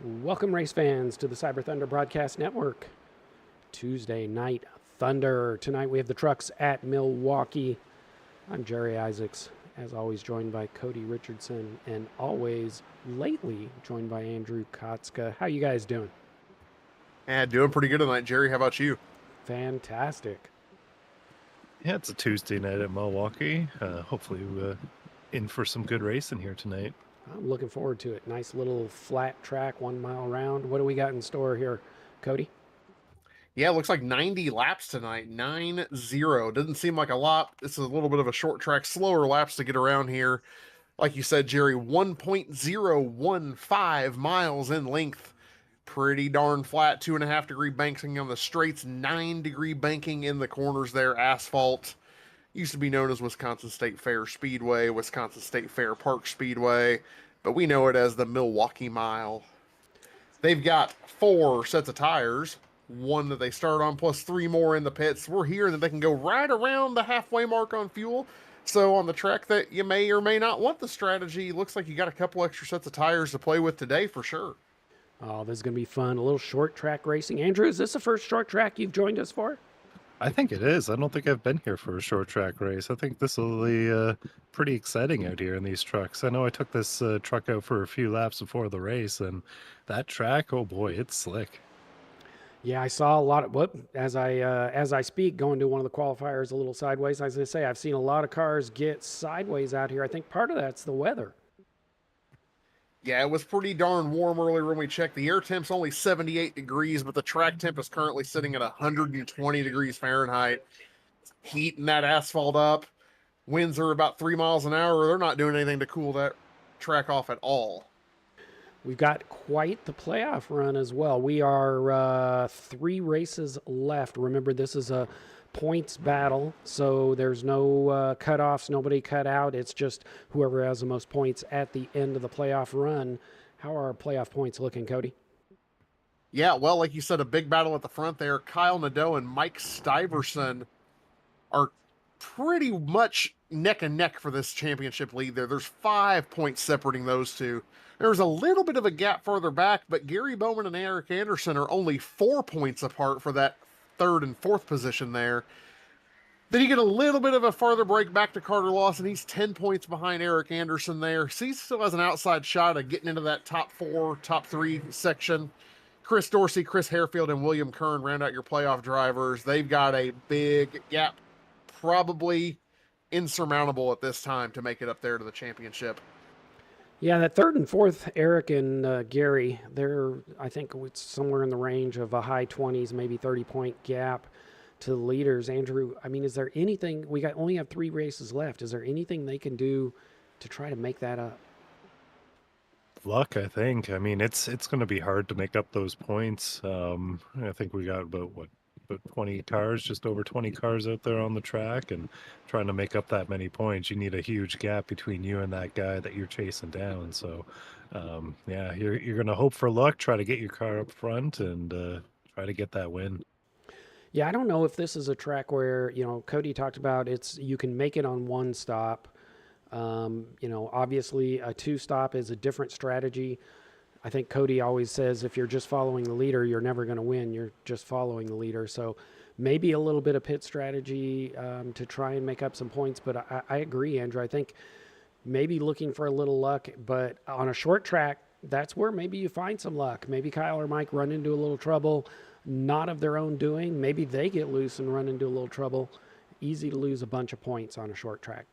Welcome, race fans, to the Cyber Thunder Broadcast Network. Tuesday night thunder. Tonight we have the trucks at Milwaukee. I'm Jerry Isaacs, as always, joined by Cody Richardson, and always lately joined by Andrew Kotska. How you guys doing? Doing pretty good tonight, Jerry. How about you? Fantastic. Yeah, it's a Tuesday night at Milwaukee. Hopefully, we're in for some good racing here tonight. I'm looking forward to it. Nice little flat track, 1 mile round. What do we got in store here, Cody? Yeah, it looks like 90 laps tonight. 9-0. Doesn't seem like a lot. It's a little bit of a short track, slower laps to get around here. Like you said, Jerry, 1.015 miles in length. Pretty darn flat. 2.5 degree banking on the straights, 9 degree banking in the corners there. Asphalt. Used to be known as Wisconsin State Fair Speedway, Wisconsin State Fair Park Speedway, but we know it as the Milwaukee Mile. They've got 4 sets of tires, one that they start on, plus 3 more in the pits. We're hearing that they can go right around the halfway mark on fuel. So on the track that you may or may not want the strategy, looks like you got a couple extra sets of tires to play with today for sure. Oh, this is going to be fun. A little short track racing. Andrew, is this the first short track you've joined us for? I think it is. I don't think I've been here for a short track race. I think this will be pretty exciting out here in these trucks. I know I took this truck out for a few laps before the race, and that track, oh boy, it's slick. Yeah, I saw a lot of what as I speak, going to one of the qualifiers a little sideways. I was going to say I've seen a lot of cars get sideways out here. I think part of that's the weather. Yeah, it was pretty darn warm earlier when we checked. The air temp's only 78 degrees, but the track temp is currently sitting at 120 degrees Fahrenheit. Heating that asphalt up. Winds are about 3 miles an hour. They're not doing anything to cool that track off at all. We've got quite the playoff run as well. We are 3 races left. Remember, this is a points battle, so there's no cutoffs, nobody cut out. It's just whoever has the most points at the end of the playoff run. How are our playoff points looking, Cody? Yeah, well, like you said, a big battle at the front there. Kyle Nadeau and Mike Stiverson are pretty much neck and neck for this championship lead there. There's 5 points separating those two. There's a little bit of a gap farther back, but Gary Bowman and Eric Anderson are only 4 points apart for that third and fourth position there. Then you get a little bit of a farther break back to Carter Lawson. He's 10 points behind Eric Anderson there. So he still has an outside shot of getting into that top 4, top 3 section. Chris Dorsey, Chris Harefield, and William Kern round out your playoff drivers. They've got a big gap, probably insurmountable at this time to make it up there to the championship. Yeah, that third and fourth, Eric and Gary, they're, I think it's somewhere in the range of a high 20s, maybe 30-point gap to the leaders. Andrew, I mean, is there anything, only have 3 races left. Is there anything they can do to try to make that up? Luck, I think. I mean, it's going to be hard to make up those points. I think we got about 20 cars, just over 20 cars out there on the track, and trying to make up that many points, you need a huge gap between you and that guy that you're chasing down. So, yeah, you're going to hope for luck, try to get your car up front, and try to get that win. Yeah, I don't know if this is a track where, Cody talked about you can make it on one stop. Obviously a 2-stop is a different strategy. I think Cody always says if you're just following the leader, you're never going to win. You're just following the leader. So maybe a little bit of pit strategy to try and make up some points. But I agree, Andrew. I think maybe looking for a little luck. But on a short track, that's where maybe you find some luck. Maybe Kyle or Mike run into a little trouble, not of their own doing. Maybe they get loose and run into a little trouble. Easy to lose a bunch of points on a short track.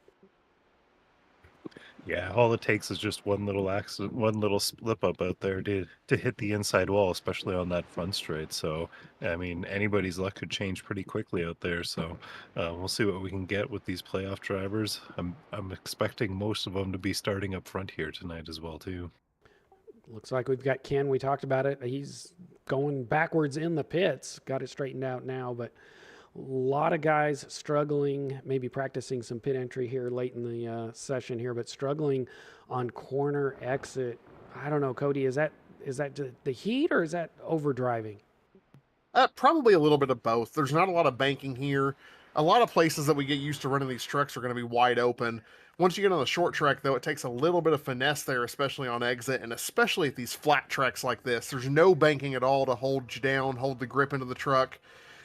Yeah, all it takes is just one little accident, one little slip up out there to hit the inside wall, especially on that front straight. So, I mean, anybody's luck could change pretty quickly out there. So, we'll see what we can get with these playoff drivers. I'm expecting most of them to be starting up front here tonight as well, too. Looks like we've got Ken. We talked about it. He's going backwards in the pits. Got it straightened out now, but a lot of guys struggling, maybe practicing some pit entry here late in the session here, but struggling on corner exit. I don't know, Cody, is that the heat or is that overdriving? Probably a little bit of both. There's not a lot of banking here. A lot of places that we get used to running these trucks are going to be wide open. Once you get on the short track, though, it takes a little bit of finesse there, especially on exit, and especially at these flat tracks like this. There's no banking at all to hold you down, hold the grip into the truck.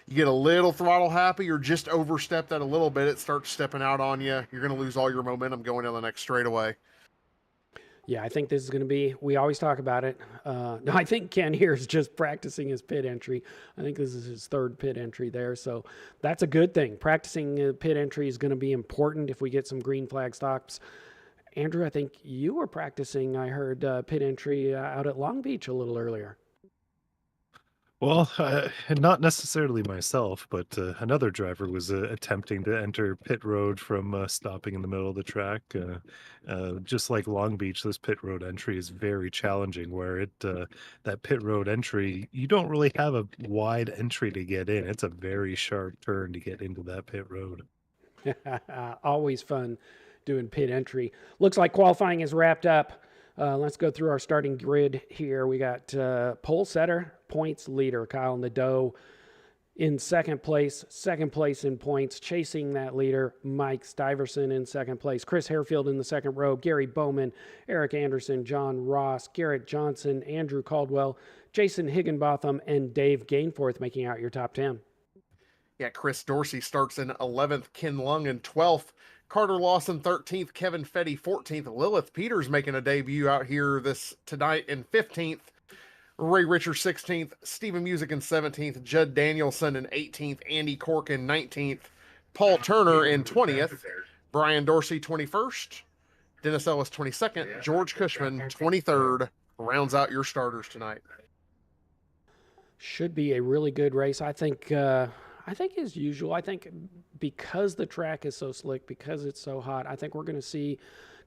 You get a little throttle happy or just overstep that a little bit, it starts stepping out on you. You're going to lose all your momentum going down the next straightaway. Yeah, I think this is going to be, we always talk about it. I think Ken here is just practicing his pit entry. I think this is his third pit entry there. So that's a good thing. Practicing pit entry is going to be important if we get some green flag stops. Andrew, I think you were practicing, I heard, pit entry out at Long Beach a little earlier. Well, not necessarily myself, but another driver was attempting to enter pit road from stopping in the middle of the track. Just like Long Beach, this pit road entry is very challenging. Where that pit road entry, you don't really have a wide entry to get in. It's a very sharp turn to get into that pit road. Always fun doing pit entry. Looks like qualifying is wrapped up. Let's go through our starting grid here. We got pole setter, points leader, Kyle Nadeau in second place in points, chasing that leader, Mike Stiverson in second place, Chris Harefield in the second row, Gary Bowman, Eric Anderson, John Ross, Garrett Johnson, Andrew Caldwell, Jason Higginbotham, and Dave Gainforth making out your top 10. Yeah, Chris Dorsey starts in 11th, Ken Lung in 12th, Carter Lawson 13th, Kevin Fetty 14th, Lilith Peters making a debut out here tonight in 15th, Ray Richards 16th, Stephen Music in 17th, Judd Danielson in 18th, Andy Cork in 19th, Paul Turner in 20th, Brian Dorsey 21st, Dennis Ellis 22nd, George Cushman 23rd, rounds out your starters tonight. Should be a really good race. I think as usual, I think because the track is so slick, because it's so hot, I think we're going to see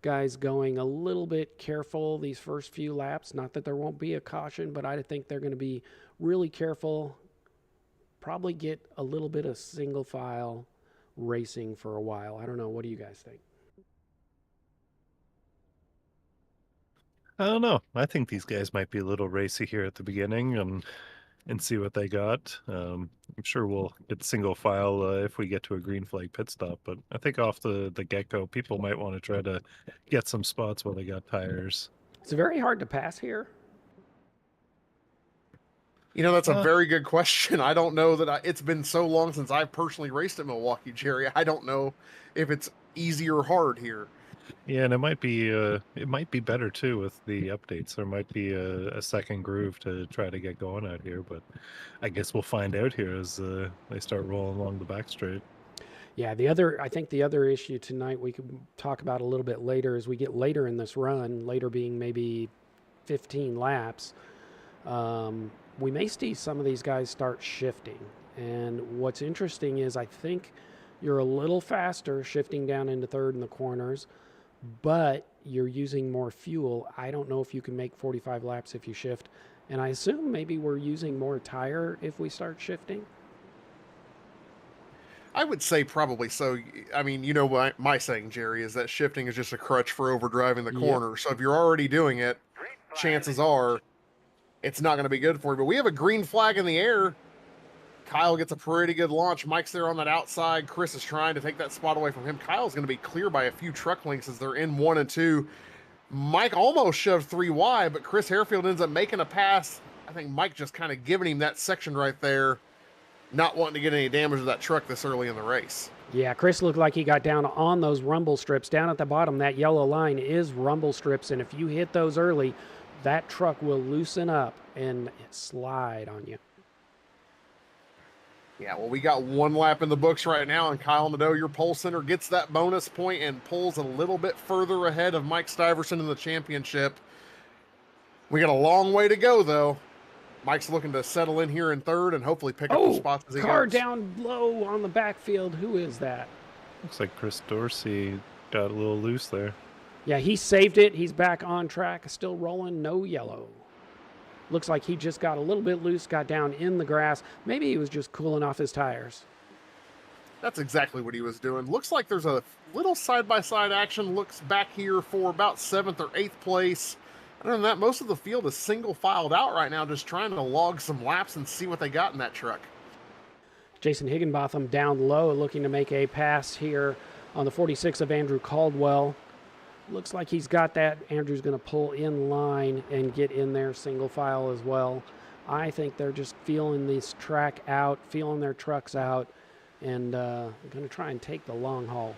guys going a little bit careful these first few laps. Not that there won't be a caution, but I think they're going to be really careful, probably get a little bit of single file racing for a while. I don't know. What do you guys think? I don't know. I think these guys might be a little racy here at the beginning and see what they got. I'm sure we'll get single file if we get to a green flag pit stop, but I think off the get-go, people might want to try to get some spots while they got tires. It's very hard to pass here. You know, that's a very good question. I don't know that it's been so long since I've personally raced at Milwaukee, Jerry. I don't know if it's easy or hard here. Yeah, and it might be better too with the updates. There might be a second groove to try to get going out here, but I guess we'll find out here as they start rolling along the back straight. Yeah, I think the other issue tonight we could talk about a little bit later as we get later in this run, later being maybe 15 laps, we may see some of these guys start shifting. And what's interesting is I think you're a little faster shifting down into third in the corners, but you're using more fuel. I don't know if you can make 45 laps if you shift. And I assume maybe we're using more tire if we start shifting. I would say probably so. I mean, you know, my saying, Jerry, is that shifting is just a crutch for overdriving the corner. Yep. So if you're already doing it, chances are it's not going to be good for you. But we have a green flag in the air. Kyle gets a pretty good launch. Mike's there on that outside. Chris is trying to take that spot away from him. Kyle's going to be clear by a few truck lengths as they're in 1 and 2. Mike almost shoved 3 wide, but Chris Harefield ends up making a pass. I think Mike just kind of giving him that section right there, not wanting to get any damage to that truck this early in the race. Yeah, Chris looked like he got down on those rumble strips. Down at the bottom, that yellow line is rumble strips, and if you hit those early, that truck will loosen up and slide on you. Yeah, well, we got 1 lap in the books right now, and Kyle Nadeau, your pole center, gets that bonus point and pulls a little bit further ahead of Mike Stiverson in the championship. We got a long way to go, though. Mike's looking to settle in here in third and hopefully pick up the spots as he car goes. Down low on the backfield. Who is that? Looks like Chris Dorsey got a little loose there. Yeah, he saved it. He's back on track, still rolling, no yellow. Looks like he just got a little bit loose, got down in the grass. Maybe he was just cooling off his tires. That's exactly what he was doing. Looks like there's a little side-by-side action. Looks back here for about 7th or 8th place. Other than that, most of the field is single-filed out right now, just trying to log some laps and see what they got in that truck. Jason Higginbotham down low, looking to make a pass here on the 46 of Andrew Caldwell. Looks like he's got that. Andrew's going to pull in line and get in there single file as well. I think they're just feeling this track out, feeling their trucks out, and going to try and take the long haul.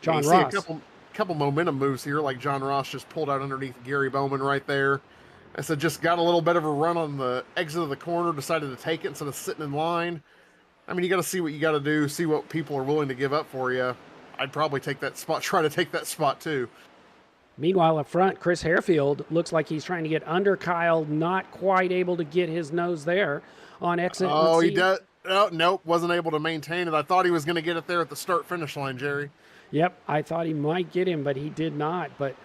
John Ross. See a couple momentum moves here, like John Ross just pulled out underneath Gary Bowman right there. I said just got a little bit of a run on the exit of the corner, decided to take it instead of sitting in line. I mean, you got to see what you got to do, see what people are willing to give up for you. I'd probably take that spot, try to take that spot too. Meanwhile, up front, Chris Harefield looks like he's trying to get under Kyle, not quite able to get his nose there on exit. Oh, he does. Oh, nope, wasn't able to maintain it. I thought he was going to get it there at the start-finish line, Jerry. Yep, I thought he might get him, but he did not. But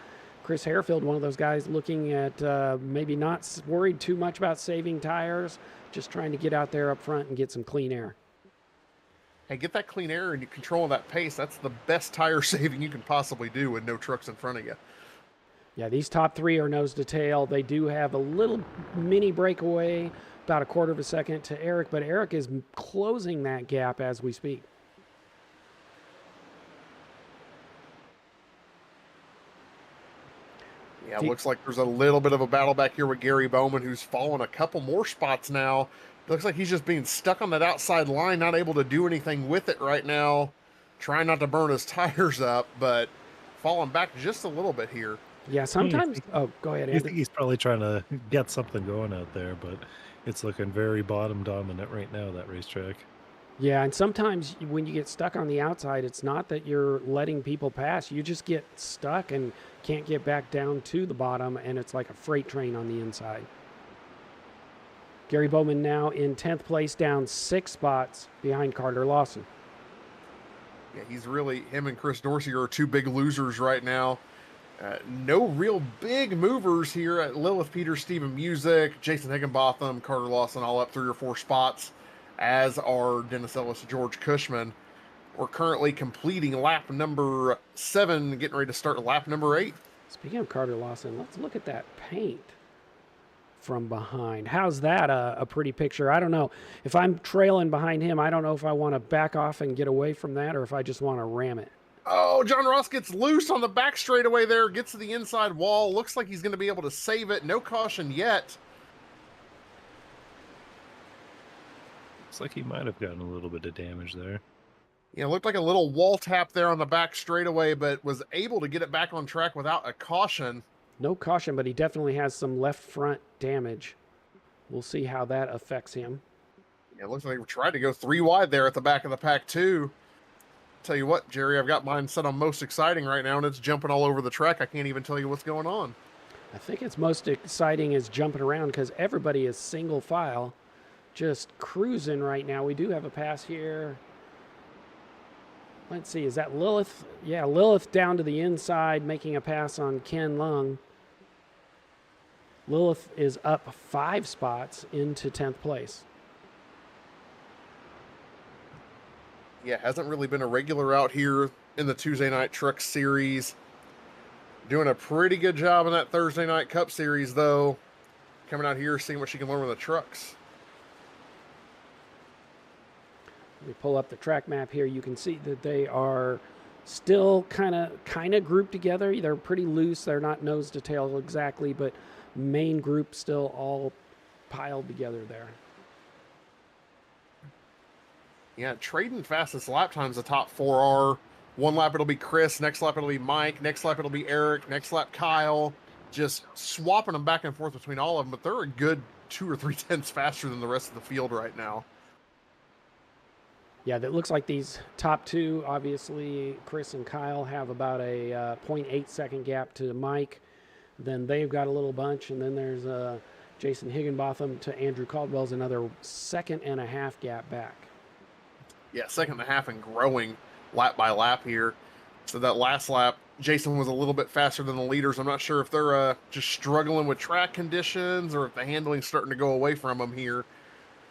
Chris Harefield, one of those guys looking at maybe not worried too much about saving tires, just trying to get out there up front and get some clean air. Hey, get that clean air and you control that pace. That's the best tire saving you can possibly do with no trucks in front of you. Yeah, these top three are nose to tail. They do have a little mini breakaway, about a quarter of a second to Eric, but Eric is closing that gap as we speak. Yeah, looks like there's a little bit of a battle back here with Gary Bowman, who's fallen a couple more spots now. Looks like he's just being stuck on that outside line, not able to do anything with it right now. Trying not to burn his tires up, but falling back just a little bit here. Yeah, sometimes. Oh, go ahead, Andy. He's probably trying to get something going out there, but it's looking very bottom dominant right now, that racetrack. Yeah, and sometimes when you get stuck on the outside, it's not that you're letting people pass. You just get stuck and can't get back down to the bottom, and it's like a freight train on the inside. Gary Bowman now in 10th place, down 6 spots behind Carter Lawson. Yeah, he's really, him and Chris Dorsey are two big losers right now. No real big movers here at Lilith Peters, Steven Music, Jason Higginbotham, Carter Lawson, all up 3 or 4 spots, as are Dennis Ellis, George Cushman. We're currently completing lap number 7, getting ready to start lap number 8. Speaking of Carter Lawson, let's look at that paint from behind. How's that a pretty picture? I don't know. If I'm trailing behind him, I don't know if I want to back off and get away from that or if I just want to ram it. Oh, John Ross gets loose on the back straightaway there, gets to the inside wall. Looks like he's going to be able to save it. No caution yet. Looks like he might have gotten a little bit of damage there. Yeah, it looked like a little wall tap there on the back straightaway, but was able to get it back on track without a caution. No caution, but he definitely has some left front damage. We'll see how that affects him. Yeah, it looks like he tried to go 3 wide there at the back of the pack, too. Tell you what, Jerry, I've got mine set on most exciting right now, and it's jumping all over the track. I can't even tell you what's going on. I think it's most exciting is jumping around because everybody is single file, just cruising right now. We do have a pass here. Let's see, is that Lilith? Yeah, Lilith down to the inside, making a pass on Ken Lung. Lilith is up 5 spots into 10th place. Yeah, hasn't really been a regular out here in the Tuesday Night Truck Series. Doing a pretty good job in that Thursday Night Cup Series, though. Coming out here, seeing what she can learn with the trucks. We pull up the track map here. You can see that they are still kind of grouped together. They're pretty loose. They're not nose to tail exactly, but main group still all piled together there. Yeah, trading fastest lap times the top 4 are. One lap it'll be Chris, next lap it'll be Mike, next lap it'll be Eric, next lap Kyle. Just swapping them back and forth between all of them, but they're a good 2 or 3 tenths faster than the rest of the field right now. Yeah, that looks like these top 2, obviously, Chris and Kyle have about a 0.8 second gap to Mike. Then they've got a little bunch, and then there's Jason Higginbotham to Andrew Caldwell's another 1.5 second gap back. Yeah, 1.5 seconds and growing lap by lap here. So that last lap, Jason was a little bit faster than the leaders. I'm not sure if they're just struggling with track conditions or if the handling's starting to go away from them here.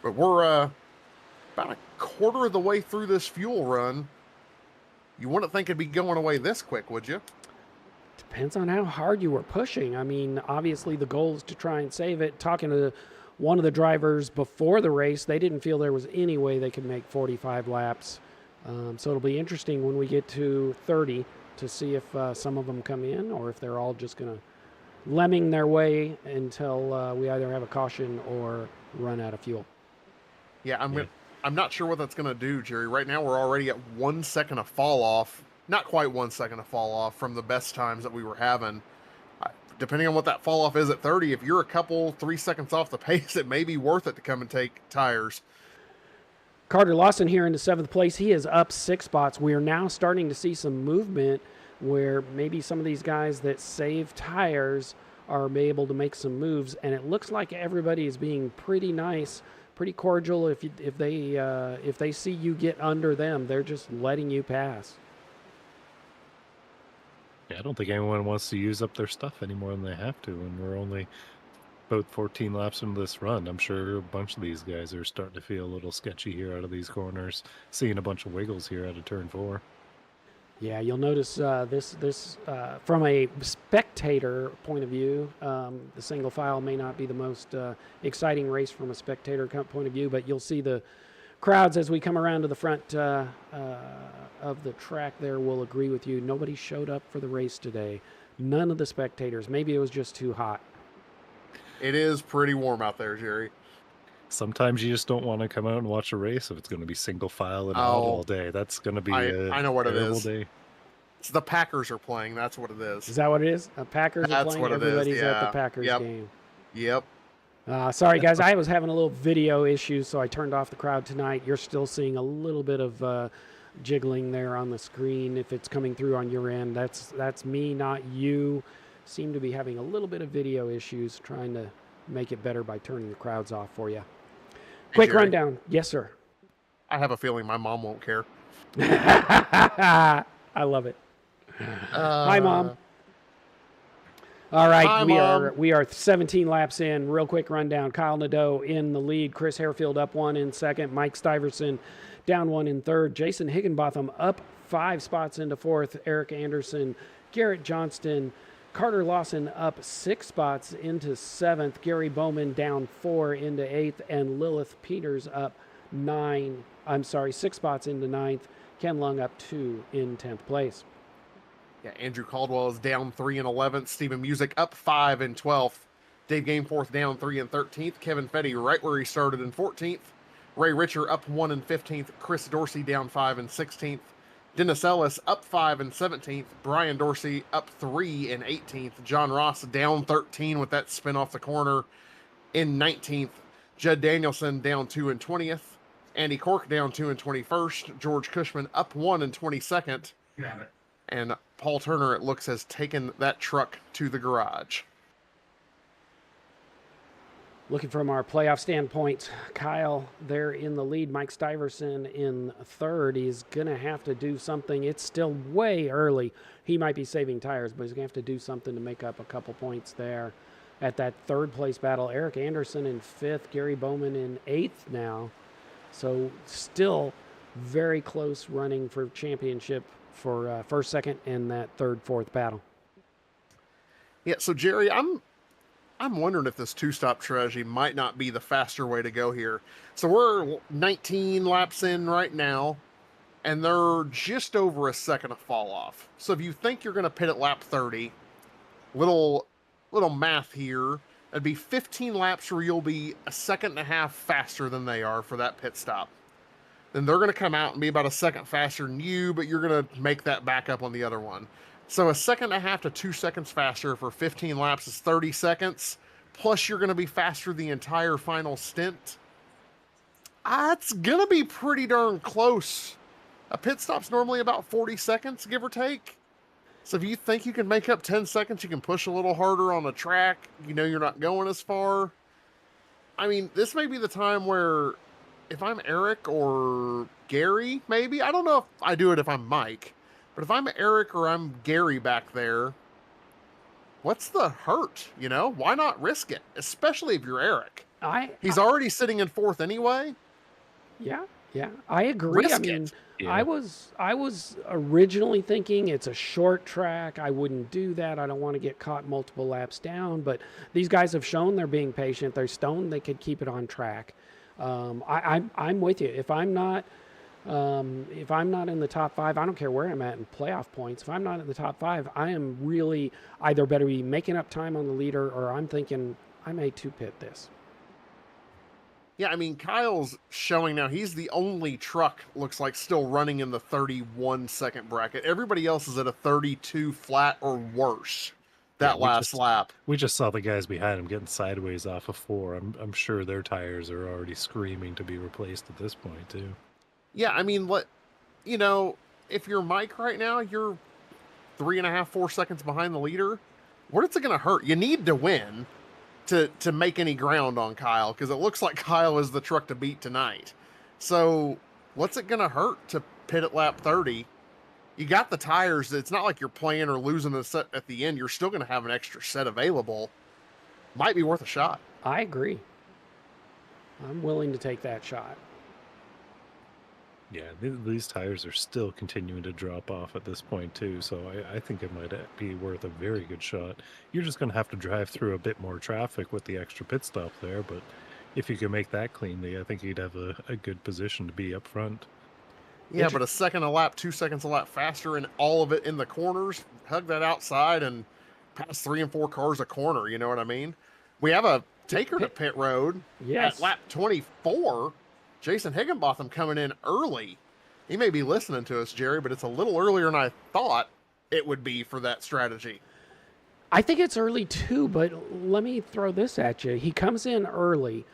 But we're about a quarter of the way through this fuel run. You wouldn't think it'd be going away this quick, would you? Depends on how hard you were pushing. I mean, obviously the goal is to try and save it. Talking to one of the drivers before the race, they didn't feel there was any way they could make 45 laps. So it'll be interesting when we get to 30 to see if some of them come in or if they're all just going to lemming their way until we either have a caution or run out of fuel. Yeah, I'm not sure what that's going to do, Jerry. Right now, we're already at 1 second of fall off. Not quite 1 second of fall off from the best times that we were having. Depending on what that fall off is at 30, if you're a couple 3 seconds off the pace, it may be worth it to come and take tires. Carter Lawson here into 7th place. He is up 6 spots. We are now starting to see some movement where maybe some of these guys that save tires are able to make some moves, and it looks like everybody is being pretty nice, pretty cordial. If they see you get under them, they're just letting you pass. Yeah, I don't think anyone wants to use up their stuff any more than they have to, and we're only about 14 laps into this run. I'm sure a bunch of these guys are starting to feel a little sketchy here out of these corners, seeing a bunch of wiggles here out of turn 4. Yeah, you'll notice this from a spectator point of view, the single file may not be the most exciting race from a spectator point of view, but you'll see the crowds as we come around to the front of the track there will agree with you. Nobody showed up for the race today. None of the spectators. Maybe it was just too hot. It is pretty warm out there, Jerry. Sometimes you just don't want to come out and watch a race if it's going to be single file and out all day. That's going to be I know what it terrible is. Day. It's the Packers are playing. That's what it is. Is that what it is? Packers are That's playing. what it is, Everybody's at the yeah. Packers Yep. game. Yep. Sorry, guys. I was having a little video issue, so I turned off the crowd tonight. You're still seeing a little bit of jiggling there on the screen. If it's coming through on your end, that's me, not you. Seem to be having a little bit of video issues, trying to make it better by turning the crowds off for you. Quick Jerry. rundown. Yes, sir. I have a feeling my mom won't care. I love it. Hi, Mom. All right, Hi, Mom. we are 17 laps in. Real quick rundown. Kyle Nadeau in the lead. Chris Harefield up 1 in second. Mike Stiverson down 1 in third. Jason Higginbotham up 5 spots into fourth. Eric Anderson, Garrett Johnston, Carter Lawson up 6 spots into seventh. Gary Bowman down 4 into eighth, and Lilith Peters up 6 spots into ninth. Ken Lung up 2 in 10th place. Yeah, Andrew Caldwell is down 3 in 11th. Stephen Music up 5 in 12th. Dave Gameforth down 3 in 13th. Kevin Fetty right where he started in 14th. Ray Richer up 1 in 15th. Chris Dorsey down 5 in 16th. Dennis Ellis up 5 in 17th. Brian Dorsey up 3 in 18th. John Ross down 13 with that spin off the corner in 19th. Judd Danielson down 2 in 20th. Andy Cork down 2 in 21st. George Cushman up 1 in 22nd. Got it. And Paul Turner, it looks, has taken that truck to the garage. Looking from our playoff standpoint, Kyle there in the lead. Mike Stiverson in third. He's going to have to do something. It's still way early. He might be saving tires, but he's going to have to do something to make up a couple points there at that third place battle. Eric Anderson in fifth. Gary Bowman in eighth now. So still very close running for championship for first, second, and that third, fourth battle. Yeah, so Jerry, I'm wondering if this two-stop strategy might not be the faster way to go here. So we're 19 laps in right now, and they're just over a second of fall off. So if you think you're going to pit at lap 30, little math here, it'd be 15 laps where you'll be a second and a half faster than they are for that pit stop. Then they're going to come out and be about a second faster than you, but you're going to make that back up on the other one. So a second and a half to 2 seconds faster for 15 laps is 30 seconds. Plus you're going to be faster the entire final stint. It's going to be pretty darn close. A pit stop's normally about 40 seconds, give or take. So if you think you can make up 10 seconds, you can push a little harder on the track. You know you're not going as far. I mean, this may be the time where if I'm Eric or Gary, maybe. I don't know if I do it if I'm Mike. But if I'm Eric or I'm Gary back there, what's the hurt? You know, why not risk it? Especially if you're Eric. He's already sitting in fourth anyway. Yeah, Yeah, I agree. I Risk mean, it. I Yeah. was originally thinking it's a short track. I wouldn't do that. I don't want to get caught multiple laps down. But these guys have shown they're being patient. They're stoned. They could keep it on track. I'm with you. If I'm not in the top five, I don't care where I'm at in playoff points. If I'm not in the top five, I am really either better be making up time on the leader, or I'm thinking I may two pit this. Yeah, I mean, Kyle's showing now he's the only truck, looks like, still running in the 31-second bracket. Everybody else is at a 32 flat or worse Yeah, that last lap. we just saw the guys behind him getting sideways off of 4. I'm sure their tires are already screaming to be replaced at this point too. Yeah, I mean, you know, if you're Mike right now, you're 3.5, 4 seconds behind the leader. What is it going to hurt? You need to win to make any ground on Kyle, because it looks like Kyle is the truck to beat tonight. So what's it going to hurt to pit at lap 30? You got the tires. It's not like you're playing or losing the set at the end. You're still going to have an extra set available. Might be worth a shot. I agree. I'm willing to take that shot. Yeah, these tires are still continuing to drop off at this point too, so I think it might be worth a very good shot. You're just going to have to drive through a bit more traffic with the extra pit stop there, but if you can make that cleanly, I think you'd have a good position to be up front. Yeah, but a second a lap, 2 seconds a lap faster, and all of it in the corners. Hug that outside and pass 3 and 4 cars a corner. You know what I mean? We have a taker to pit road Yes. at lap 24. Jason Higginbotham coming in early. He may be listening to us, Jerry, but it's a little earlier than I thought it would be for that strategy. I think it's early too, but let me throw this at you. He comes in early,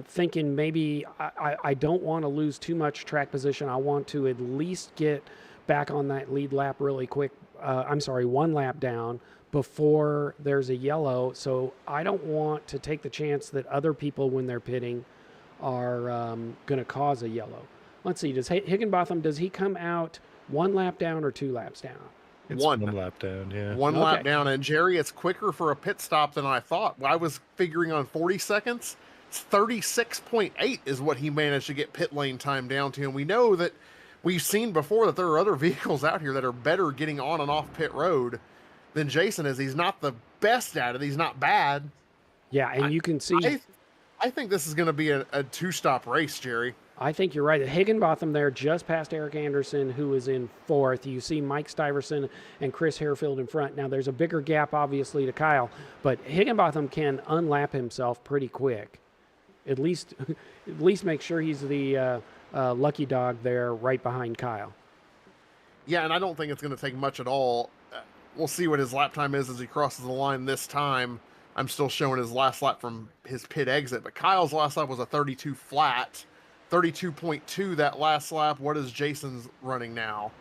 thinking maybe I don't want to lose too much track position. I want to at least get back on that lead lap really quick. I'm sorry, 1 lap down before there's a yellow. So I don't want to take the chance that other people, when they're pitting, are going to cause a yellow. Let's see. Does Higginbotham, does he come out 1 lap down or 2 laps down? It's One. 1 lap down, yeah. One Okay. lap down. And Jerry, it's quicker for a pit stop than I thought. I was figuring on 40 seconds. It's 36.8 is what he managed to get pit lane time down to. And we know that we've seen before that there are other vehicles out here that are better getting on and off pit road than Jason is. He's not the best at it. He's not bad. Yeah, and you can see. I think this is going to be a 2-stop race, Jerry. I think you're right. Higginbotham there just past Eric Anderson, who is in 4th. You see Mike Stiverson and Chris Harefield in front. Now, there's a bigger gap, obviously, to Kyle, but Higginbotham can unlap himself pretty quick. At least make sure he's the lucky dog there right behind Kyle. Yeah, and I don't think it's going to take much at all. We'll see what his lap time is as he crosses the line this time. I'm still showing his last lap from his pit exit, but Kyle's last lap was a 32 flat, 32.2 that last lap. What is Jason's running now?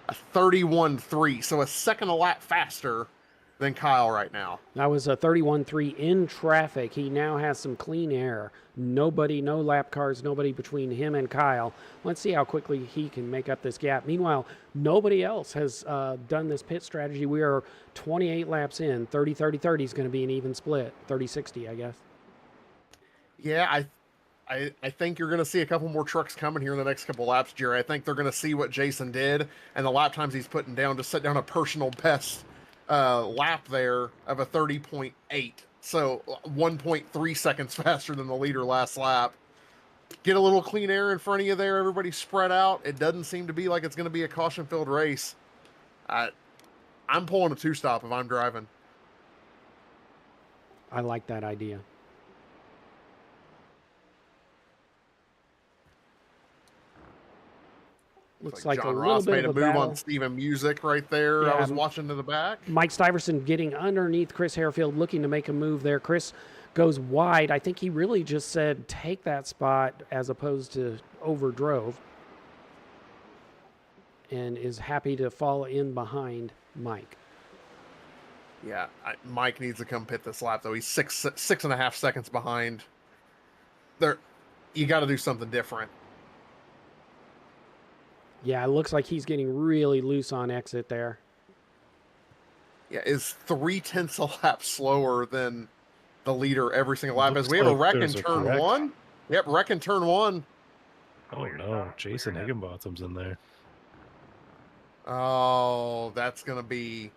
A 31.3, so a second a lap faster than Kyle right now. That was a 31.3 in traffic. He now has some clean air. No lap cars, nobody between him and Kyle. Let's see how quickly he can make up this gap. Meanwhile, nobody else has done this pit strategy. We are 28 laps in. 30-30-30 is going to be an even split. 30-60, I guess. Yeah, I think you're going to see a couple more trucks coming here in the next couple laps, Jerry. I think they're going to see what Jason did and the lap times he's putting down to set down a personal best lap there of a 30.8. So 1.3 seconds faster than the leader last lap. Get a little clean air in front of you there. Everybody spread out. It doesn't seem to be like it's going to be a caution-filled race. I'm pulling a 2-stop if I'm driving. I like that idea. Looks like a John little Ross bit made of a a move battle. on Steven Music right there. Yeah, I was watching to the back. Mike Stiverson getting underneath Chris Harefield, looking to make a move there. Chris goes wide. I think he really just said, take that spot as opposed to overdrove, and is happy to fall in behind Mike. Yeah, Mike needs to come pit this lap, though. He's 6.5 seconds behind. You got to do something different. Yeah, it looks like he's getting really loose on exit there. Yeah, is 0.3 a lap slower than the leader every single lap. As we have a like wreck in there's a turn wreck. 1. Yep, wreck in turn 1. Oh no, Jason Higginbotham's in there. Oh, that's gonna be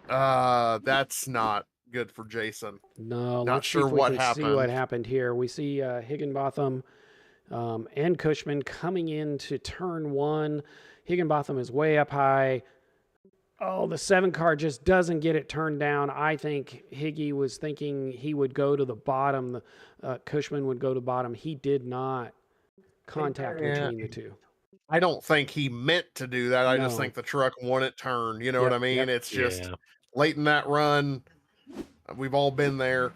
that's not good for Jason. No, Not let's see sure if we what can see what happened. happened here. We see Higginbotham and Cushman coming into turn one. Higginbotham is way up high. Oh, the 7 car just doesn't get it turned down. I think Higgy was thinking he would go to the bottom. Cushman would go to bottom. He did not contact Yeah. between the two. I don't think he meant to do that. I just No. think the truck wanted turn. You know what I Yep, mean? yep. It's just Yeah. late in that run. We've all been there.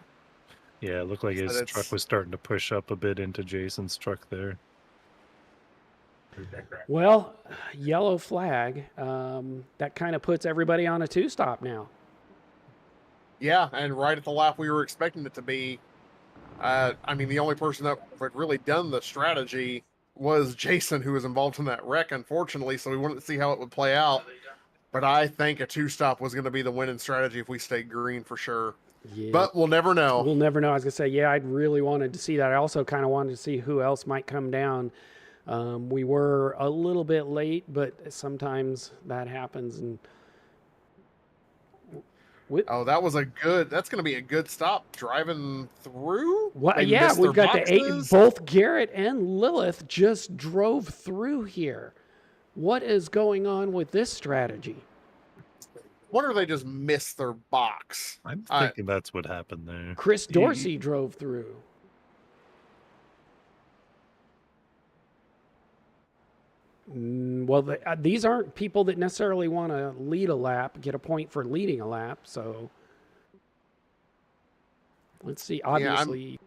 Yeah, it looked like But his truck it's was starting to push up a bit into Jason's truck there. Well, yellow flag. That kind of puts everybody on a 2-stop now. yeah, and right at the lap we were expecting it to be. I mean, the only person that had really done the strategy was Jason, who was involved in that wreck, unfortunately. So we wanted to see how it would play out. But I think a 2-stop was going to be the winning strategy if we stayed green for sure. Yeah. But we'll never know. We'll never know. I was going to say, yeah, I'd really wanted to see that. I also kind of wanted to see who else might come down. We were a little bit late, but sometimes that happens. And Oh, that's going to be a good stop driving through. what? They Yeah, missed we've their got the 8. boxes. Both Garrett and Lilith just drove through here. What is going on with this strategy? Wonder if they just missed their box. I'm thinking that's what happened there. Chris Dorsey drove through. Well, these aren't people that necessarily want to lead a lap, get a point for leading a lap. So let's see. Obviously,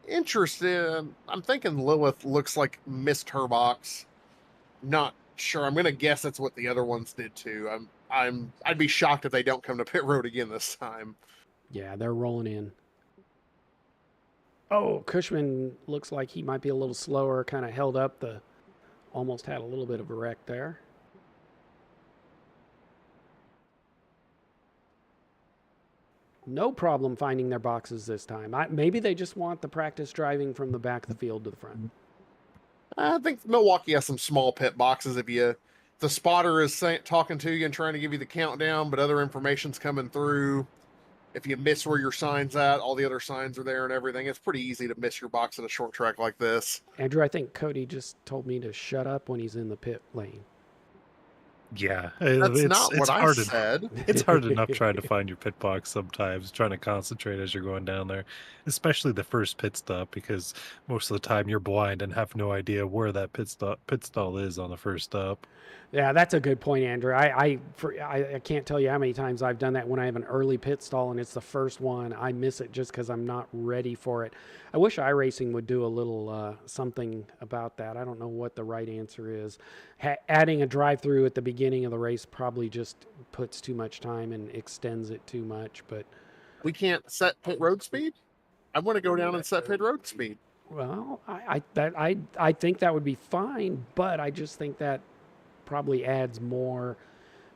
Interested. I'm thinking Lilith looks like missed her box. Not sure. I'm gonna guess that's what the other ones did too. I'd be shocked if they don't come to pit road again this time. yeah, they're rolling in. Oh, Cushman looks like he might be a little slower, kind of held up almost had a little bit of a wreck there. No problem finding their boxes this time. Maybe they just want the practice driving from the back of the field to the front. I think Milwaukee has some small pit boxes. If the spotter is talking to you and trying to give you the countdown, but other information's coming through. If you miss where your sign's at, all the other signs are there and everything. It's pretty easy to miss your box at a short track like this. Andrew, I think Cody just told me to shut up when he's in the pit lane. Yeah, That's not what I hard said. It's hard enough trying to find your pit box sometimes, trying to concentrate as you're going down there, especially the first pit stop, because most of the time you're blind and have no idea where that pit stall is on the first stop. Yeah, that's a good point, Andrew. I can't tell you how many times I've done that when I have an early pit stall and it's the first one. I miss it just because I'm not ready for it. I wish iRacing would do a little something about that. I don't know what the right answer is. Adding a drive-through at the beginning of the race probably just puts too much time and extends it too much. But We can't set pit road speed. I want to go down and set pit road speed. well, I think that would be fine, but I just think that probably adds more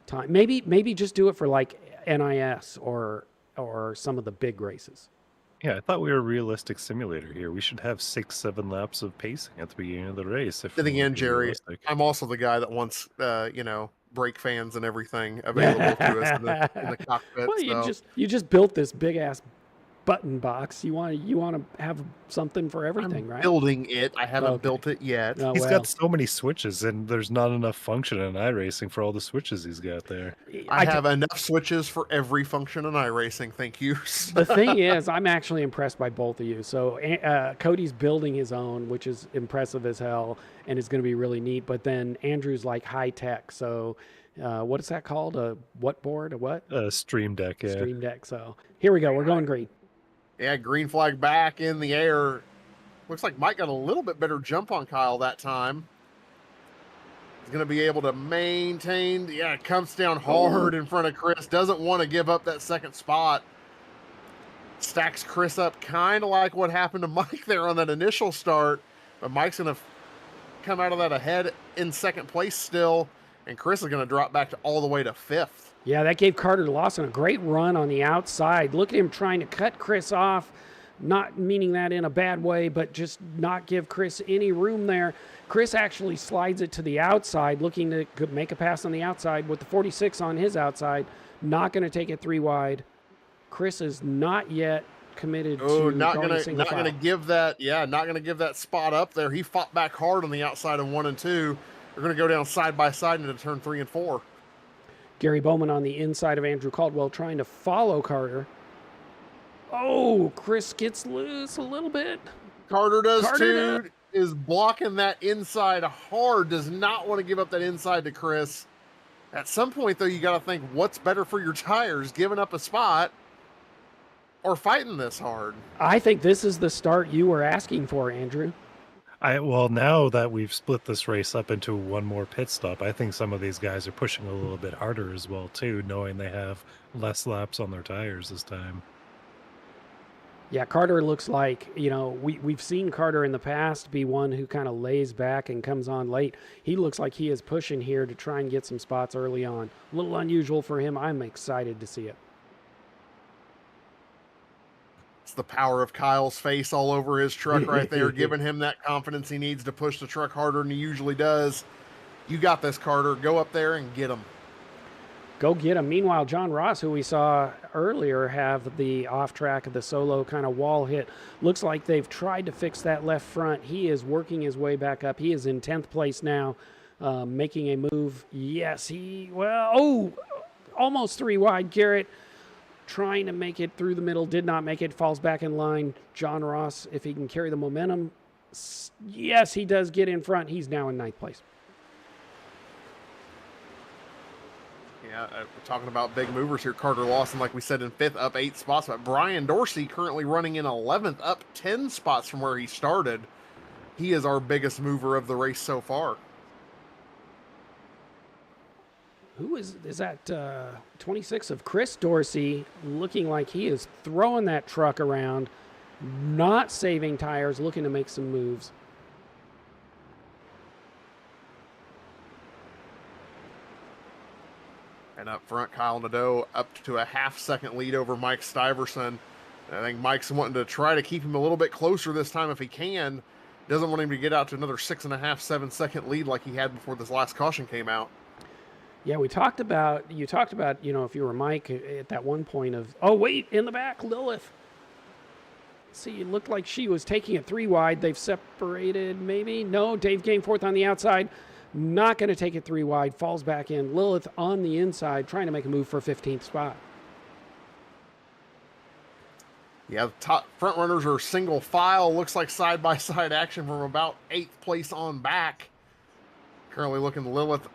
time. Maybe just do it for like NIS or some of the big races. Yeah, I thought we were a realistic simulator here. We should have 6-7 laps of pacing at the beginning of the race. If Then we again, wanna be Jerry, realistic. I'm also the guy that wants, brake fans and everything available to us in the cockpit. Well, So. you just built this big ass button box. You want to have something for everything, I'm right? building it. I haven't Okay. built it yet. Oh, He's well, got so many switches, and there's not enough function in iRacing for all the switches he's got there. I have enough switches for every function in iRacing. Thank you. The thing is, I'm actually impressed by both of you. So Cody's building his own, which is impressive as hell, and is going to be really neat. But then Andrew's like high tech. So what is that called? A what board? A what? Stream Deck, yeah. Stream Deck. So here we go. We're going green. Yeah, green flag back in the air. Looks like Mike got a little bit better jump on Kyle that time. He's going to be able to maintain. Yeah, it comes down hard in front of Chris. Doesn't want to give up that second spot. Stacks Chris up kind of like what happened to Mike there on that initial start. But Mike's going to come out of that ahead in second place still. And Chris is going to drop back to all the way to fifth. Yeah, that gave Carter Lawson a great run on the outside. Look at him trying to cut Chris off. not meaning that in a bad way, but just not give Chris any room there. Chris actually slides it to the outside, looking to make a pass on the outside with the 46 on his outside. Not going to take it 3 wide. Chris is not yet committed to not going single gonna give that. Yeah, not gonna give that spot up there. He fought back hard on the outside of 1 and 2. They're gonna go down side by side into turn 3 and 4. Gary Bowman on the inside of Andrew Caldwell trying to follow Carter. Oh, Chris gets loose a little bit. Carter does too. Is blocking that inside hard. Does not want to give up that inside to Chris. At some point, though, you got to think, what's better for your tires, giving up a spot or fighting this hard? I think this is the start you were asking for, Andrew. Well, now that we've split this race up into one more pit stop, I think some of these guys are pushing a little bit harder as well, too, knowing they have less laps on their tires this time. Yeah, Carter looks like, we've seen Carter in the past be one who kind of lays back and comes on late. He looks like he is pushing here to try and get some spots early on. A little unusual for him. I'm excited to see it. It's the power of Kyle's face all over his truck right there, giving him that confidence he needs to push the truck harder than he usually does. You got this, Carter. Go up there and get him. Go get him. Meanwhile, John Ross, who we saw earlier have the off track of the solo kind of wall hit, looks like they've tried to fix that left front. He is working his way back up. He is in 10th place now, making a move. Yes, almost 3 wide. Garrett trying to make it through the middle, did not make it, falls back in line. John Ross, if he can carry the momentum, yes, he does get in front. He's now in 9th place. Yeah, we're talking about big movers here. Carter Lawson, like we said, in 5th, up 8 spots. But Brian Dorsey currently running in 11th, up 10 spots from where he started. He is our biggest mover of the race so far. Who is that? 26 of Chris Dorsey, looking like he is throwing that truck around, not saving tires, looking to make some moves. And up front, Kyle Nadeau up to a half-second lead over Mike Stiverson. I think Mike's wanting to try to keep him a little bit closer this time if he can. Doesn't want him to get out to another 6.5, 7-second lead like he had before this last caution came out. Yeah, you talked about, if you were Mike at that one point of, oh, wait, in the back, Lilith. See, it looked like she was taking it 3 wide. They've separated, maybe. No, Dave gained 4th on the outside. Not going to take it 3 wide. Falls back in. Lilith on the inside, trying to make a move for 15th spot. Yeah, the top front runners are single file. Looks like side-by-side action from about 8th place on back. Currently looking Lilith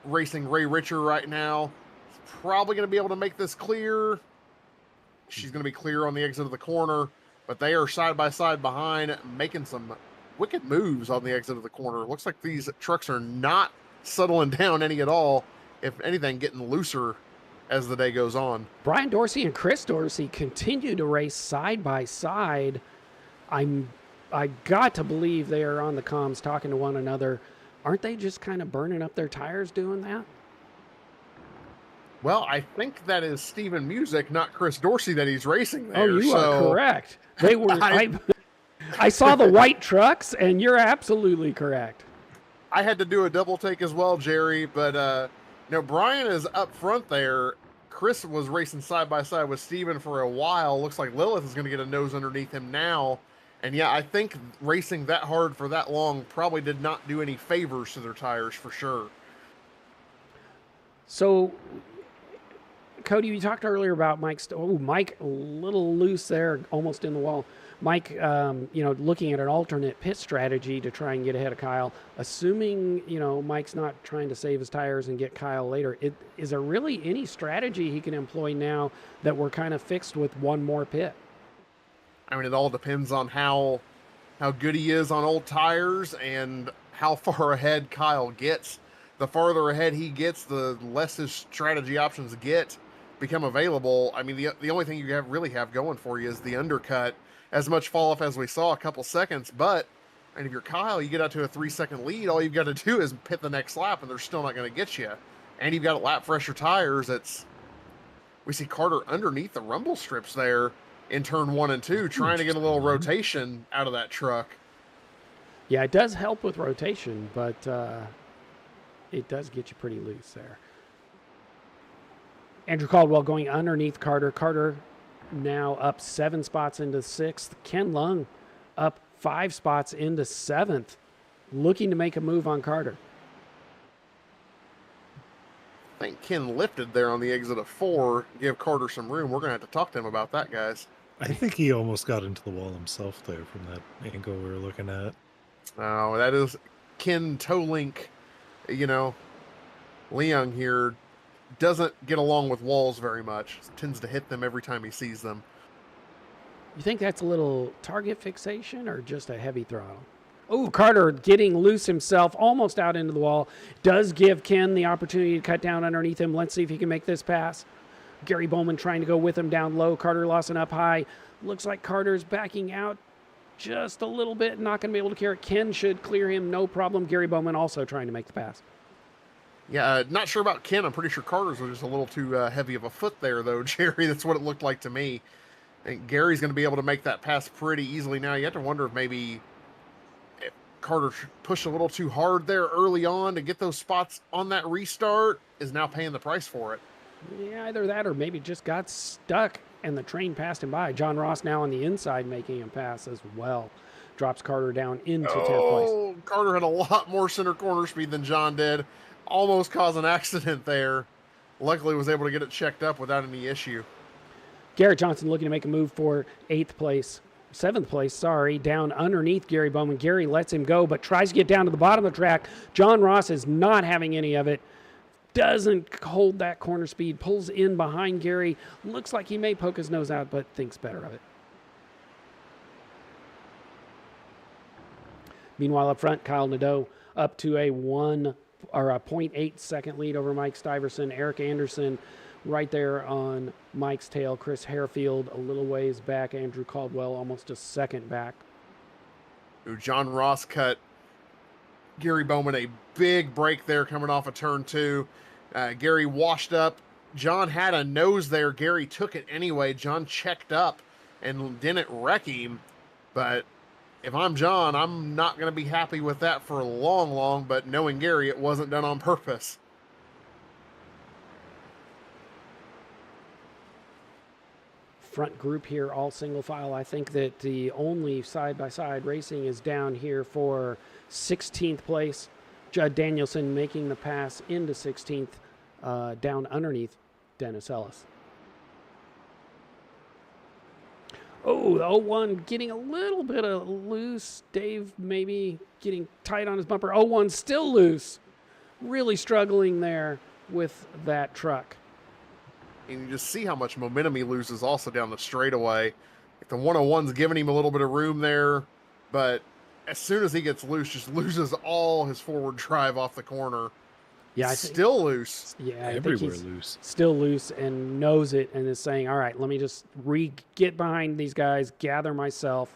racing Ray Richer right now. He's probably going to be able to make this clear. She's going to be clear on the exit of the corner, but they are side-by-side behind, making some wicked moves on the exit of the corner. Looks like these trucks are not settling down any at all. If anything, getting looser as the day goes on. Brian Dorsey and Chris Dorsey continue to race side by side. I got to believe they are on the comms talking to one another. Aren't they just kind of burning up their tires doing that? Well, I think that is Steven Music, not Chris Dorsey, that he's racing there. Oh, you are correct. They were. I saw the white trucks, and you're absolutely correct. I had to do a double take as well, Jerry, but Brian is up front there. Chris was racing side by side with Steven for a while. Looks like Lilith is going to get a nose underneath him now. And yeah, I think racing that hard for that long probably did not do any favors to their tires for sure. So, Cody, you talked earlier about Mike. Mike, a little loose there, almost in the wall. Mike, looking at an alternate pit strategy to try and get ahead of Kyle, assuming, Mike's not trying to save his tires and get Kyle later. Is there really any strategy he can employ now that we're kind of fixed with one more pit? I mean, it all depends on how good he is on old tires and how far ahead Kyle gets. The farther ahead he gets, the less his strategy options become available. I mean, the only thing you really have going for you is the undercut. As much fall off as we saw, a couple seconds, but if you're Kyle, you get out to a 3-second lead, all you've got to do is pit the next lap, and they're still not going to get you. And you've got lap fresher tires. We see Carter underneath the rumble strips there in turn 1 and 2, trying to get a little rotation out of that truck. Yeah, it does help with rotation, but it does get you pretty loose there. Andrew Caldwell going underneath Carter. Carter now up 7 spots into 6th. Ken Lung up 5 spots into 7th, looking to make a move on Carter. I think Ken lifted there on the exit of 4, give Carter some room. We're going to have to talk to him about that, guys. I think he almost got into the wall himself there from that angle we were looking at. Oh, that is Ken Tolink. You know, Leung here doesn't get along with walls very much. Tends to hit them every time he sees them. You think that's a little target fixation or just a heavy throttle? Oh, Carter getting loose himself, almost out into the wall. Does give Ken the opportunity to cut down underneath him. Let's see if he can make this pass. Gary Bowman trying to go with him down low. Carter Lawson up high. Looks like Carter's backing out just a little bit. Not going to be able to carry it. Ken should clear him, no problem. Gary Bowman also trying to make the pass. Yeah, not sure about Ken. I'm pretty sure Carter's was just a little too heavy of a foot there, though, Jerry. That's what it looked like to me. I think Gary's going to be able to make that pass pretty easily now. You have to wonder if maybe Carter pushed a little too hard there early on to get those spots on that restart, is now paying the price for it. Yeah, either that or maybe just got stuck and the train passed him by. John Ross now on the inside making him pass as well. Drops Carter down into 10th place. Carter had a lot more center corner speed than John did. Almost caused an accident there. Luckily was able to get it checked up without any issue. Garrett Johnson looking to make a move for 7th place, down underneath Gary Bowman. Gary lets him go, but tries to get down to the bottom of the track. John Ross is not having any of it. Doesn't hold that corner speed, pulls in behind Gary. Looks like he may poke his nose out, but thinks better of it. Meanwhile, up front, Kyle Nadeau up to a 0.8 second lead over Mike Stiverson. Eric Anderson right there on Mike's tail. Chris Harefield a little ways back. Andrew Caldwell almost a second back. John Ross cut Gary Bowman a big break there coming off of turn 2. Gary washed up. John had a nose there. Gary took it anyway. John checked up and didn't wreck him. But if I'm John, I'm not going to be happy with that for long, but knowing Gary, it wasn't done on purpose. Front group here, all single file. I think that the only side-by-side racing is down here for 16th place. Judd Danielson making the pass into 16th, down underneath Dennis Ellis. Oh, the 01 getting a little bit of loose. Dave maybe getting tight on his bumper. 01 still loose. Really struggling there with that truck. And you just see how much momentum he loses also down the straightaway. The 101's giving him a little bit of room there, but as soon as he gets loose, just loses all his forward drive off the corner. Yeah, still loose. Yeah, I everywhere think he's loose. still loose and knows it and is saying, all right, let me just get behind these guys, gather myself,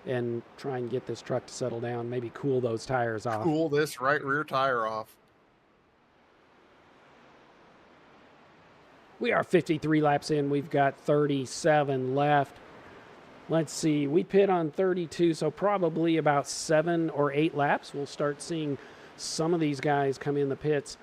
and try and get this truck to settle down, maybe cool those tires off. Cool this right rear tire off. We are 53 laps in. We've got 37 left. Let's see. We pit on 32, so probably about 7 or 8 laps. We'll start seeing some of these guys come in the pits.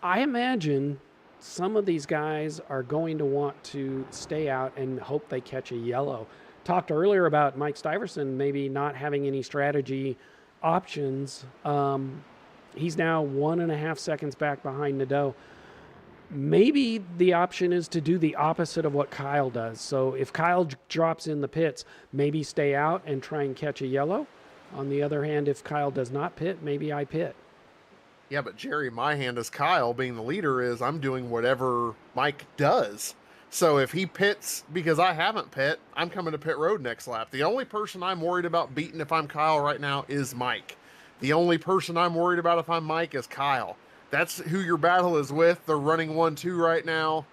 I imagine some of these guys are going to want to stay out and hope they catch a yellow. Talked earlier about Mike Stiverson maybe not having any strategy options. He's now 1.5 seconds back behind Nadeau. Maybe the option is to do the opposite of what Kyle does. So if Kyle drops in the pits, maybe stay out and try and catch a yellow. On the other hand, if Kyle does not pit, maybe I pit. Yeah, but Jerry, my hand as Kyle being the leader is I'm doing whatever Mike does. So if he pits because I haven't pit, I'm coming to pit road next lap. The only person I'm worried about beating if I'm Kyle right now is Mike. The only person I'm worried about if I'm Mike is Kyle. That's who your battle is with. They're running 1-2 right now.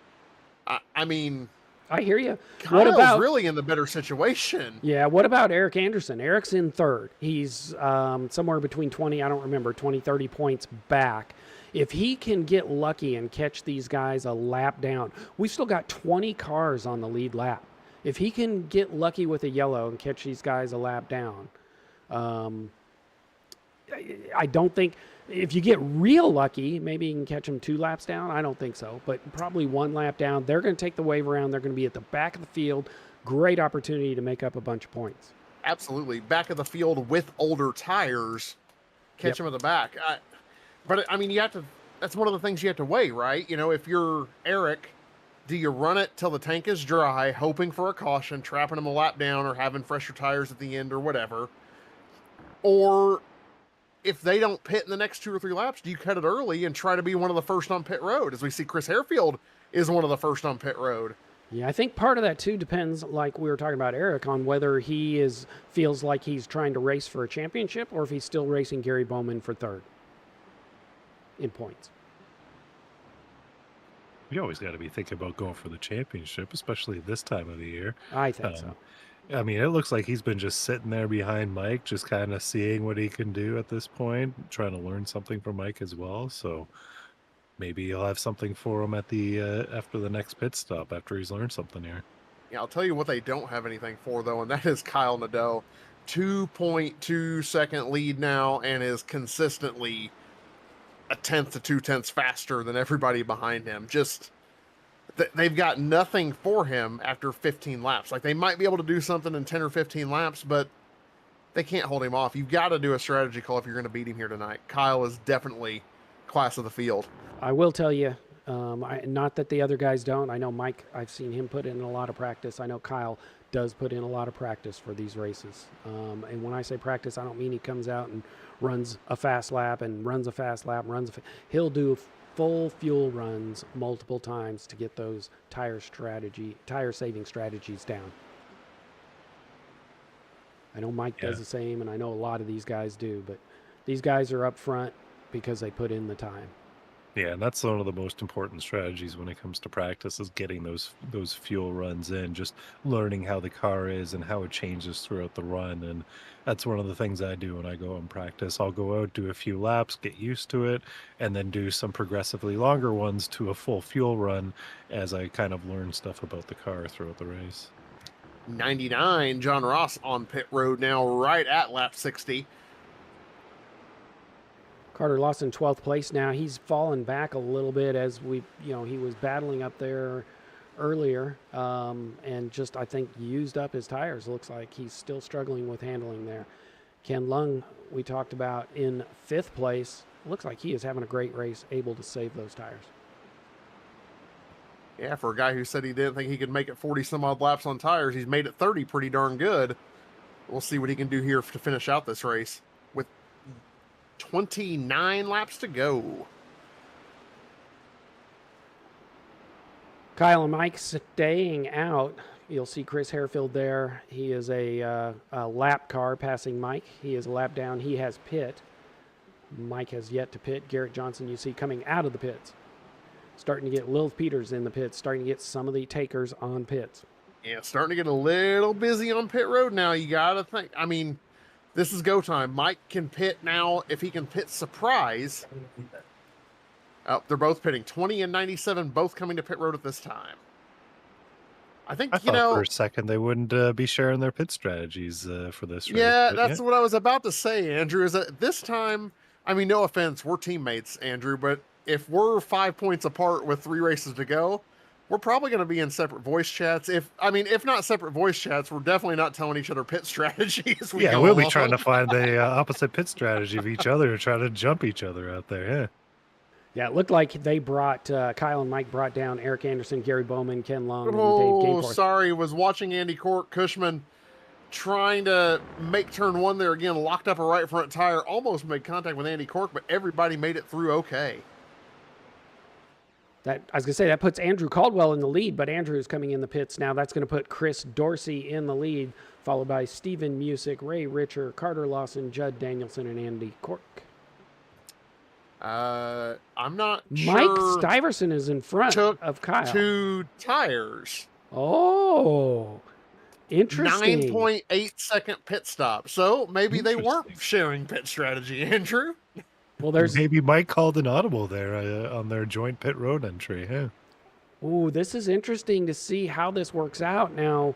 I mean, I hear you. Kyle's really in the better situation. Yeah, what about Eric Anderson? Eric's in third. He's somewhere between 20, I don't remember, 20, 30 points back. If he can get lucky and catch these guys a lap down, we've still got 20 cars on the lead lap. If he can get lucky with a yellow and catch these guys a lap down, um, I don't think if you get real lucky, maybe you can catch them 2 laps down. I don't think so, but probably 1 lap down. They're going to take the wave around. They're going to be at the back of the field. Great opportunity to make up a bunch of points. Absolutely. Back of the field with older tires. Catch them at the back. But I mean, that's one of the things you have to weigh, right? You know, if you're Eric, do you run it till the tank is dry, hoping for a caution, trapping them a lap down, or having fresher tires at the end, or whatever? Or if they don't pit in the next 2 or 3 laps, do you cut it early and try to be one of the first on pit road? As we see, Chris Harefield is one of the first on pit road. Yeah, I think part of that too depends, like we were talking about Eric, on whether he feels like he's trying to race for a championship or if he's still racing Gary Bowman for 3rd in points. You always got to be thinking about going for the championship, especially this time of the year. I think so. I mean, it looks like he's been just sitting there behind Mike, just kind of seeing what he can do at this point, trying to learn something from Mike as well. So maybe he'll have something for him at the after the next pit stop, after he's learned something here. Yeah, I'll tell you what they don't have anything for, though, and that is Kyle Nadeau. 2.2 second lead now, and is consistently 1/10 to 2/10 faster than everybody behind him. Just they've got nothing for him after 15 laps. Like, they might be able to do something in 10 or 15 laps, but they can't hold him off. You've got to do a strategy call if you're going to beat him here tonight. Kyle is definitely class of the field. I will tell you, not that the other guys don't. I know Mike, I've seen him put in a lot of practice. I know Kyle does put in a lot of practice for these races. And when I say practice, I don't mean he comes out and runs a fast lap and runs a fast lap, he'll do full fuel runs multiple times to get those tire saving strategies down. I know Mike does the same, and I know a lot of these guys do, but these guys are up front because they put in the time. Yeah, and that's one of the most important strategies when it comes to practice, is getting those fuel runs in, just learning how the car is and how it changes throughout the run. And that's one of the things I do when I go and practice. I'll go out, do a few laps, get used to it, and then do some progressively longer ones to a full fuel run as I kind of learn stuff about the car throughout the race. 99, John Ross on pit road now, right at lap 60. Carter Lawson, 12th place now. He's fallen back a little bit as he was battling up there earlier, and just, I think, used up his tires. Looks like he's still struggling with handling there. Ken Lung, we talked about, in 5th place. Looks like he is having a great race, able to save those tires. Yeah, for a guy who said he didn't think he could make it 40 some odd laps on tires, he's made it 30 pretty darn good. We'll see what he can do here to finish out this race with 29 laps to go. Kyle and Mike staying out. You'll see Chris Harefield there. He is a lap car passing Mike. He is a lap down. He has pit. Mike has yet to pit. Garrett Johnson, you see, coming out of the pits. Starting to get Lil Peters in the pits. Starting to get some of the takers on pits. Yeah, starting to get a little busy on pit road now. You got to think. I mean, this is go time. Mike can pit now if he can pit surprise. Oh, they're both pitting. 20 and 97, both coming to pit road at this time. I think, I thought for a second they wouldn't be sharing their pit strategies for this race. Yeah, that's what I was about to say, Andrew, is that this time, I mean, no offense, we're teammates, Andrew, but if we're 5 points apart with 3 races to go, we're probably going to be in separate voice chats. If not separate voice chats, we're definitely not telling each other pit strategies. We'll be trying to find the opposite pit strategy of each other and try to jump each other out there. Yeah. Yeah, it looked like they brought, Kyle and Mike brought down Eric Anderson, Gary Bowman, Ken Long, and Dave Gameforth. Sorry, was watching Andy Cushman trying to make turn 1 there again, locked up a right front tire, almost made contact with Andy Cork, but everybody made it through okay. I was going to say, that puts Andrew Caldwell in the lead, but Andrew's coming in the pits now. That's going to put Chris Dorsey in the lead, followed by Steven Musick, Ray Richer, Carter Lawson, Judd Danielson, and Andy Cork. I'm not sure. Mike Stiverson is in front of Kyle. 2 tires. Oh, interesting. 9.8 second pit stop. So maybe they weren't sharing pit strategy, Andrew. Well, maybe Mike called an audible there on their joint pit road entry. Yeah. Ooh, this is interesting to see how this works out. Now,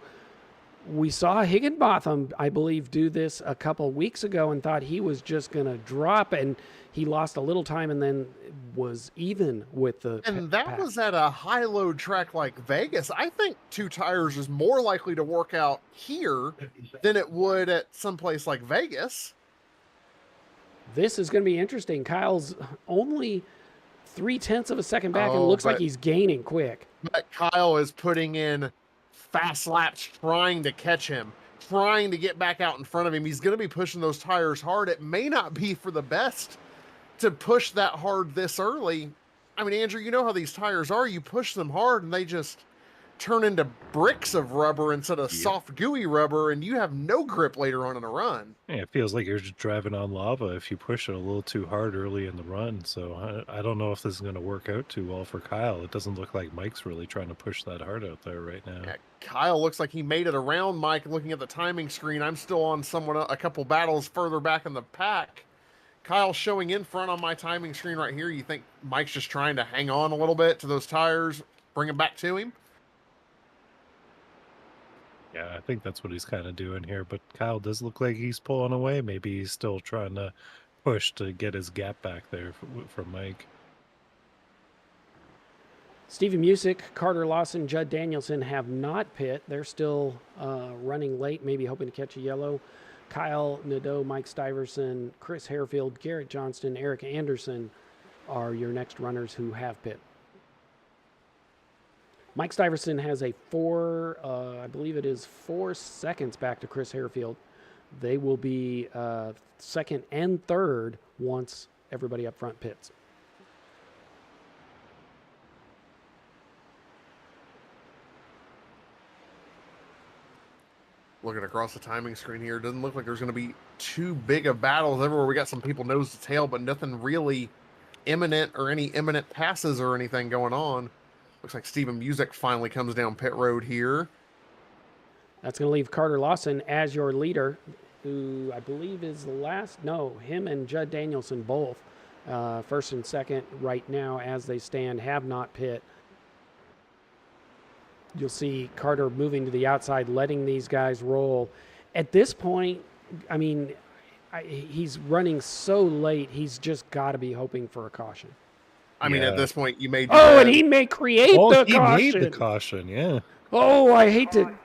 we saw Higginbotham, I believe, do this a couple weeks ago and thought he was just going to drop, and he lost a little time and then was even with the And that pack. was at a high load track like Vegas. I think 2 tires is more likely to work out here than it would at some place like Vegas. This is going to be interesting. Kyle's only 0.3 of a second back and looks like he's gaining quick. But Kyle is putting in fast laps trying to catch him, trying to get back out in front of him. He's going to be pushing those tires hard. It may not be for the best to push that hard this early. I mean, Andrew, you know how these tires are. You push them hard and they just turn into bricks of rubber instead of soft, gooey rubber, and you have no grip later on in a run. Yeah, it feels like you're just driving on lava if you push it a little too hard early in the run. So I don't know if this is going to work out too well for Kyle. It doesn't look like Mike's really trying to push that hard out there right now. Yeah, Kyle looks like he made it around Mike. Looking at the timing screen, I'm still on a couple battles further back in the pack. Kyle showing in front on my timing screen right here. You think Mike's just trying to hang on a little bit to those tires, bring him back to him? Yeah, I think that's what he's kind of doing here. But Kyle does look like he's pulling away. Maybe he's still trying to push to get his gap back there for Mike. Stephen Musick, Carter Lawson, Judd Danielson have not pit. They're still running late, maybe hoping to catch a yellow. Kyle Nadeau, Mike Stiverson, Chris Harefield, Garrett Johnston, Eric Anderson are your next runners who have pit. Mike Stiverson has a I believe it is 4 seconds back to Chris Harefield. They will be second and third once everybody up front pits. Looking across the timing screen here, doesn't look like there's going to be too big of battles everywhere. We got some people nose to tail, but nothing really imminent or any imminent passes or anything going on. Looks like Stephen Musick finally comes down pit road here. That's going to leave Carter Lawson as your leader, who I believe is the last. No, him and Judd Danielson both, first and second right now as they stand, have not pit. You'll see Carter moving to the outside, letting these guys roll. At this point, I mean, he's running so late, he's just got to be hoping for a caution. I mean, at this point, you made. And he may create the he caution. He made the caution, yeah. Oh, I hate to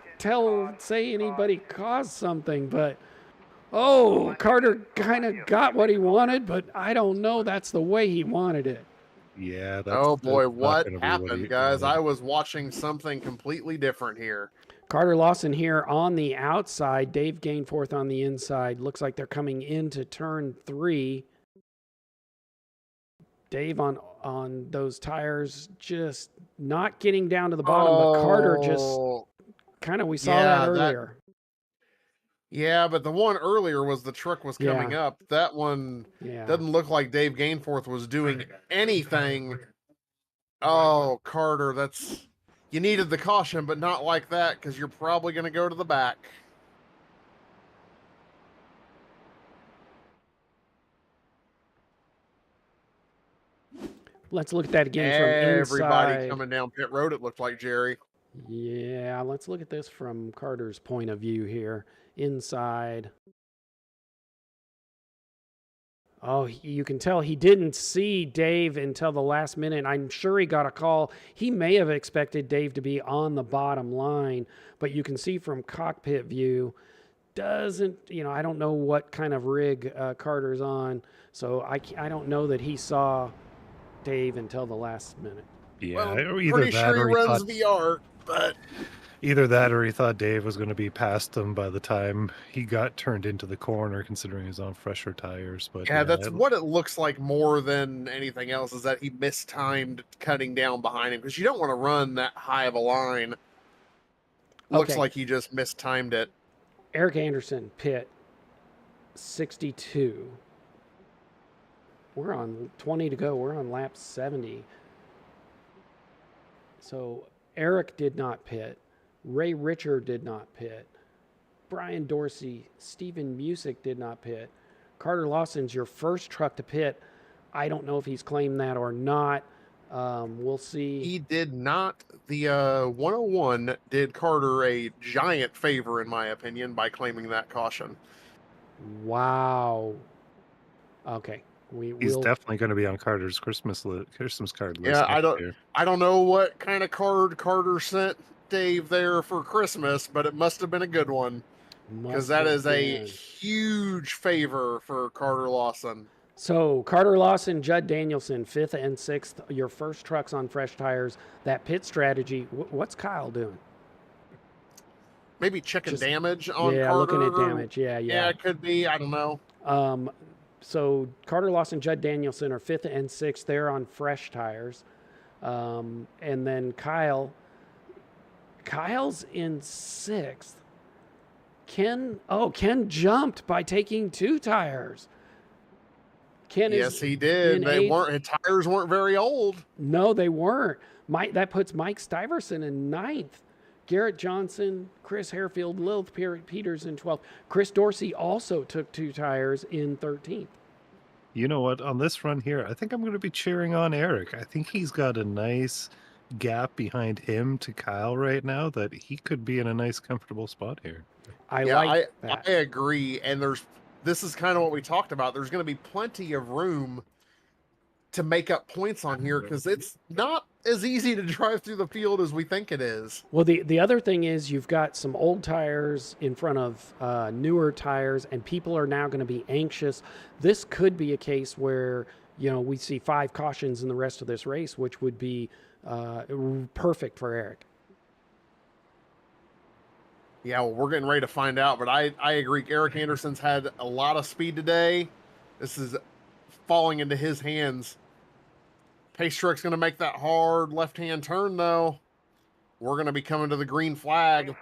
say anybody caused something, but Carter kind of got what he wanted, but I don't know that's the way he wanted it. Yeah. Oh boy, what happened, guys? I was watching something completely different here. Carter Lawson here on the outside. Dave Gainforth on the inside. Looks like they're coming into turn 3. Dave on those tires just not getting down to the bottom, but Carter just kind of, we saw that earlier. But the one earlier was the truck was coming up. That one doesn't look like Dave Gainforth was doing anything. Oh, Carter, you needed the caution, but not like that, because you're probably going to go to the back. Let's look at that again from inside. Everybody coming down pit road, it looked like, Jerry. Yeah, let's look at this from Carter's point of view here. Inside. Oh, you can tell he didn't see Dave until the last minute. I'm sure he got a call. He may have expected Dave to be on the bottom line, but you can see from cockpit view, I don't know what kind of rig Carter's on, so I don't know that he saw Dave until the last minute. Yeah, well, pretty sure he runs VR, but either that or he thought Dave was going to be past him by the time he got turned into the corner, considering he's on fresher tires. But yeah, that's what it looks like more than anything else, is that he mistimed cutting down behind him, because you don't want to run that high of a line. Looks like he just mistimed it. Eric Anderson, pit 62. We're on 20 to go. We're on lap 70. So Eric did not pit. Ray Richard did not pit. Brian Dorsey, Stephen Musick did not pit. Carter Lawson's your first truck to pit. I don't know if he's claimed that or not. We'll see. He did not. The 101 did Carter a giant favor, in my opinion, by claiming that caution. Wow. Okay. He's We'll definitely going to be on Carter's Christmas card list Yeah, next year. I don't know what kind of card Carter sent Dave there for Christmas, but it must have been a good one, because must that have is a been. huge favor for Carter Lawson. So Carter Lawson, Judd Danielson, 5th and 6th. Your first trucks on fresh tires. That pit strategy. What's Kyle doing? Maybe checking Just- damage on Yeah, Carter. looking at damage. Yeah. Yeah, it could be. I don't know. So Carter Lawson, Judd Danielson are 5th and 6th. They're on fresh tires. And then Kyle's in 6th. Ken jumped by taking 2 tires. Ken Yes, he did. in They 8th. his tires weren't very old. No, they weren't. That puts Mike Stiverson in 9th. Garrett Johnson, Chris Harefield, Lilith Peters in 12th. Chris Dorsey also took 2 tires in 13th. You know what? On this run here, I think I'm going to be cheering on Eric. I think he's got a nice gap behind him to Kyle right now that he could be in a nice, comfortable spot here. I agree. And this is kind of what we talked about. There's going to be plenty of room to make up points on here, because it's not as easy to drive through the field as we think it is. Well, the other thing is you've got some old tires in front of newer tires, and people are now going to be anxious. This could be a case where, we see 5 cautions in the rest of this race, which would be perfect for Eric. Yeah, well, we're getting ready to find out, but I agree. Eric Anderson's had a lot of speed today. This is falling into his hands. Pace truck's going to make that hard left-hand turn, though. We're going to be coming to the green flag.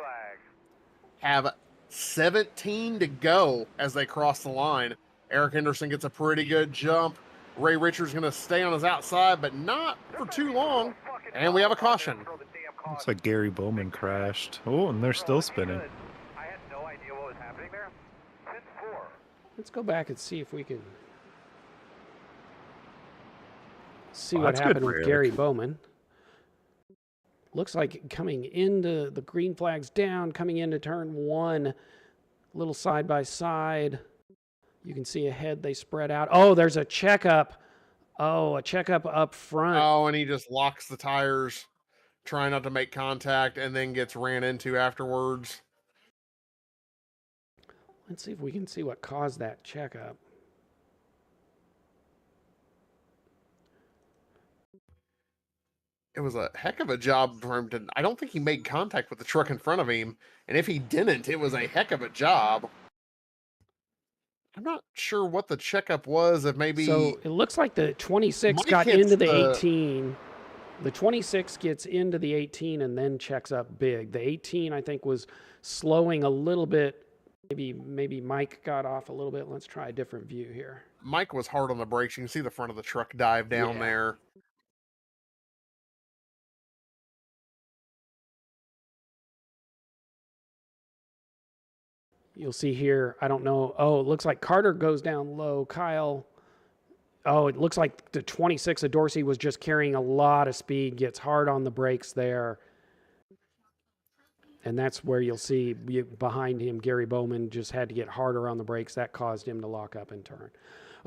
Have 17 to go as they cross the line. Eric Anderson gets a pretty good jump. Ray Richards going to stay on his outside, but not for too long. And we have a caution. Looks like Gary Bowman crashed. Oh, and they're still spinning. I had no idea what was happening there. Pit 4. Let's go back and see if we can see Oh, what that's good happened for with Eric. Gary Bowman. Looks like coming into the green flag's down, coming into turn 1, little side by side. You can see ahead they spread out. Oh, there's a checkup. Oh, a checkup up front. Oh, and he just locks the tires, trying not to make contact, and then gets ran into afterwards. Let's see if we can see what caused that checkup. It was a heck of a job for him to. I don't think he made contact with the truck in front of him, and if he didn't, it was a heck of a job. I'm not sure what the checkup was. If maybe So it looks like the 26 Mike got hits into the the- 18. The 26 gets into the 18 and then checks up big. The 18, I think, was slowing a little bit. Maybe Mike got off a little bit. Let's try a different view here. Mike was hard on the brakes. You can see the front of the truck dive down Yeah. there. You'll see here, I don't know. Oh, it looks like Carter goes down low. Kyle, oh, it looks like the 26 of Dorsey was just carrying a lot of speed, gets hard on the brakes there. And that's where you'll see behind him, Gary Bowman just had to get harder on the brakes. That caused him to lock up and turn.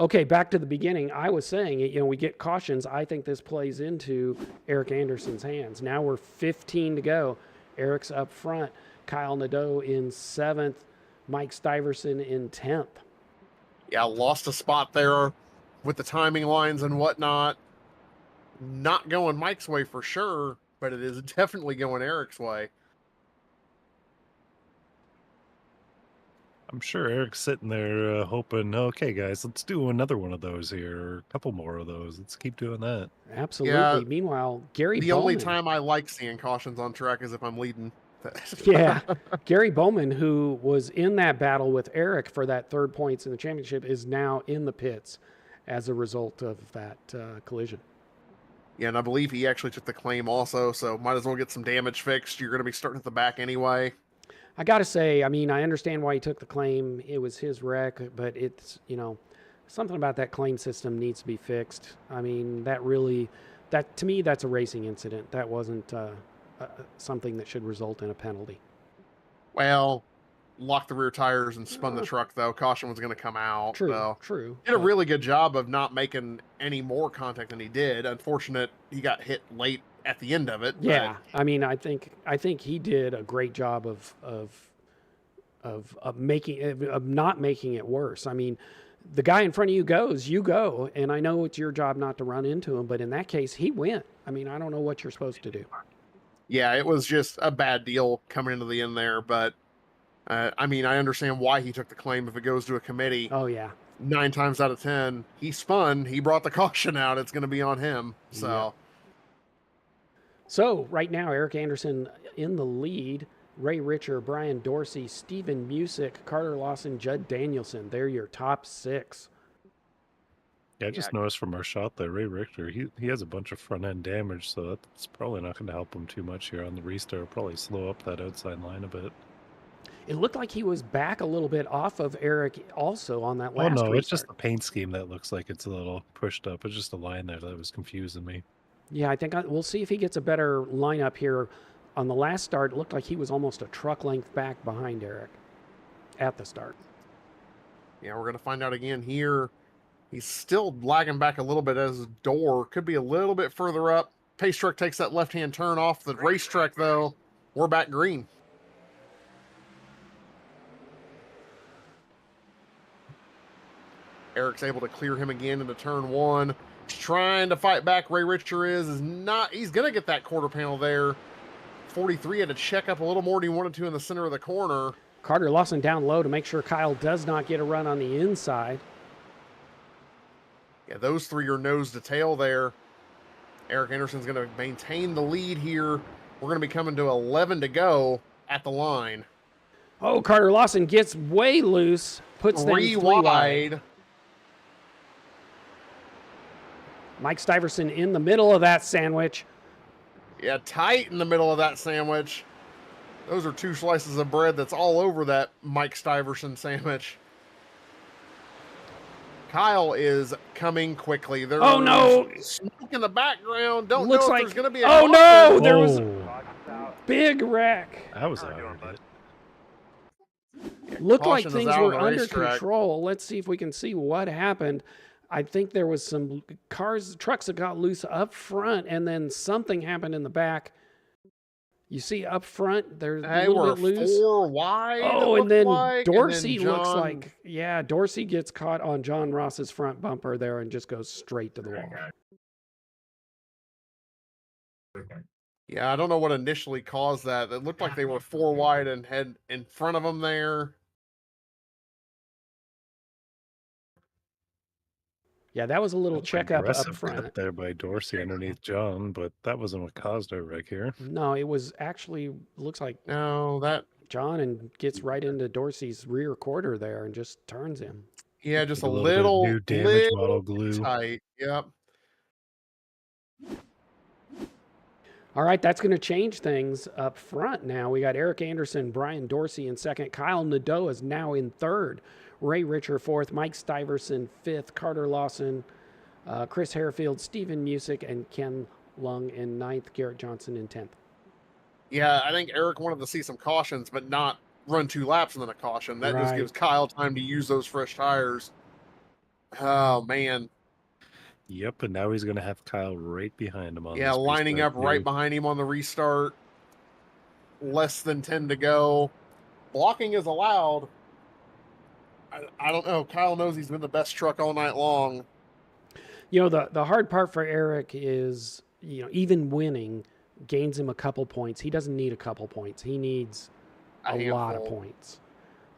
Okay, back to the beginning. I was saying, we get cautions. I think this plays into Eric Anderson's hands. Now we're 15 to go. Eric's up front. Kyle Nadeau in 7th. Mike Stiverson in 10th. Yeah, lost a spot there with the timing lines and whatnot. Not going Mike's way for sure, but it is definitely going Eric's way. I'm sure Eric's sitting there hoping, okay, guys, let's do another one of those here, or a couple more of those. Let's keep doing that. Absolutely. Yeah, Meanwhile, Gary The Bowman. only time I like seeing cautions on track is if I'm leading. Yeah. Gary Bowman, who was in that battle with Eric for that 3rd points in the championship, is now in the pits as a result of that collision. Yeah, and I believe he actually took the claim also, so might as well get some damage fixed. You're going to be starting at the back anyway. I got to say, I understand why he took the claim. It was his wreck, but it's, something about that claim system needs to be fixed. That really that to me, that's a racing incident. That wasn't something that should result in a penalty. Well, locked the rear tires and spun the truck, though. Caution was going to come out. True, So. true. Did a really good job of not making any more contact than he did. Unfortunate, he got hit late at the end of it. Yeah, I mean, I think he did a great job of not making it worse. I mean, the guy in front of you goes, you go, and I know it's your job not to run into him, but in that case, he went. I mean, I don't know what you're supposed to do. Yeah, it was just a bad deal coming into the end there, but I mean, I understand why he took the claim if it goes to a committee. Oh yeah. 9 times out of 10, he spun, he brought the caution out, it's going to be on him. So. Yeah. So right now, Eric Anderson in the lead. Ray Richer, Brian Dorsey, Stephen Musick, Carter Lawson, Judd Danielson. They're your top 6. Yeah, I just noticed from our shot there, Ray Richter, he has a bunch of front end damage, so that's probably not going to help him too much here on the restart. Probably slow up that outside line a bit. It looked like he was back a little bit off of Eric also on that last restart. restart. It's just the paint scheme that looks like it's a little pushed up. It's just a line there that was confusing me. Yeah, I think we'll see if he gets a better lineup here. On the last start, it looked like he was almost a truck length back behind Eric at the start. Yeah, we're going to find out again here. He's still lagging back a little bit as his door could be a little bit further up. Pace truck takes that left-hand turn off the racetrack, though. We're back green. Eric's able to clear him again into turn 1. He's trying to fight back. Ray Richer is not. He's going to get that quarter panel there. 43 had to check up a little more than he wanted to in the center of the corner. Carter Lawson down low to make sure Kyle does not get a run on the inside. Yeah, those 3 are nose to tail there. Eric Anderson's going to maintain the lead here. We're going to be coming to 11 to go at the line. Oh, Carter Lawson gets way loose, puts them 3 wide. Mike Stiverson in the middle of that sandwich. Yeah, tight in the middle of that sandwich. Those are 2 slices of bread that's all over that Mike Stiverson sandwich. Kyle is coming quickly. There's smoke in the background. Don't know if there's going to be a Oh, no! There was a big wreck. I was out of it. Looked like things were under control. Let's see if we can see what happened. I think there was some trucks that got loose up front, and then something happened in the back. You see up front, there's a little bit loose. 4 wide. Oh, and then Dorsey looks like, Dorsey gets caught on John Ross's front bumper there and just goes straight to the wall. Yeah, I don't know what initially caused that. It looked like they were 4 wide and had in front of them there. Yeah, that was a little checkup up front. Cut there by Dorsey underneath John, but that wasn't what caused our wreck here. No, it was actually, looks like that John and gets right into Dorsey's rear quarter there and just turns him. Yeah, just Like a little new damage model glue. Tight. Yep. All right, that's going to change things up front now. We got Eric Anderson, Brian Dorsey in second. Kyle Nadeau is now in third. Ray Richer fourth. Mike Stiverson fifth. Carter Lawson, Chris Harefield, Stephen Musick, and Ken Lung in ninth. Garrett Johnson in 10th. Yeah, I think Eric wanted to see some cautions, but not run 2 laps and then a caution. That just gives Kyle time to use those fresh tires. Oh, man. Yep, and now he's going to have Kyle right behind him on this lining up right behind him on the restart. Less than 10 to go. Blocking is allowed. I don't know. Kyle knows he's been the best truck all night long. You know, the hard part for Eric is, even winning gains him a couple points. He doesn't need a couple points. He needs a lot of points.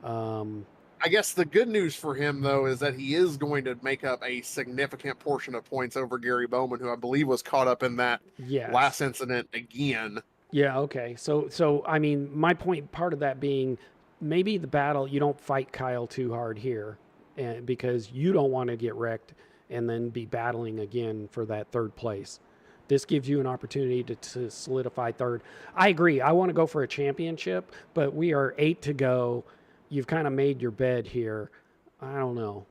I guess the good news for him, though, is that he is going to make up a significant portion of points over Gary Bowman, who I believe was caught up in that last incident again. Yeah, okay. So I mean, my point, part of that being, maybe the battle, you don't fight Kyle too hard here, because you don't want to get wrecked and then be battling again for that third place. This gives you an opportunity to solidify third. I agree. I want to go for a championship, but we are 8 to go. You've kind of made your bed here. I don't know.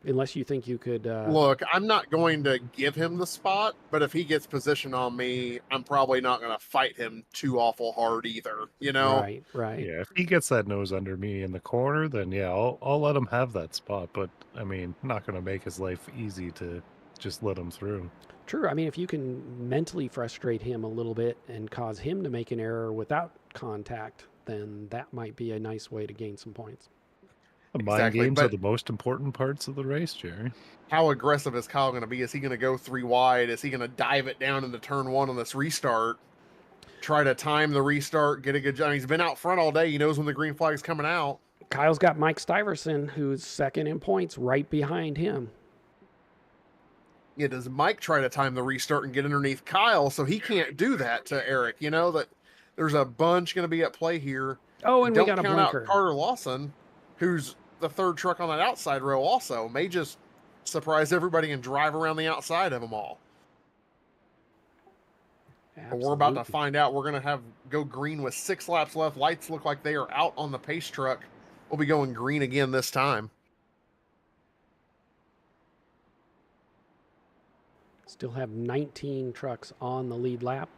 unless you think you could. Look, I'm not going to give him the spot, but if he gets position on me, I'm probably not going to fight him too awful hard either. You know? Right, right. Yeah, if he gets that nose under me in the corner, then yeah, I'll let him have that spot. But I mean, not gonna make his life easy to just let him through. True. I mean, if you can mentally frustrate him a little bit and cause him to make an error without contact, then that might be a nice way to gain some points. The mind Exactly, games are but- the most important parts of the race, Jerry. How aggressive is Kyle going to be? Is he going to go 3 wide? Is he going to dive it down into turn 1 on this restart? Try to time the restart, get a good job. He's been out front all day. He knows when the green flag is coming out. Kyle's got Mike Stiverson, who's second in points, right behind him. Yeah, does Mike try to time the restart and get underneath Kyle so he can't do that to Eric? You know, that there's a bunch going to be at play here. Oh, and Don't we got a count blinker. out Carter Lawson, who's the third truck on that outside row also. May just surprise everybody and drive around the outside of them all. But we're about to Absolutely. find out. We're going to go green with 6 laps left. Lights look like they are out on the pace truck. We'll be going green again this time. Still have 19 trucks on the lead lap.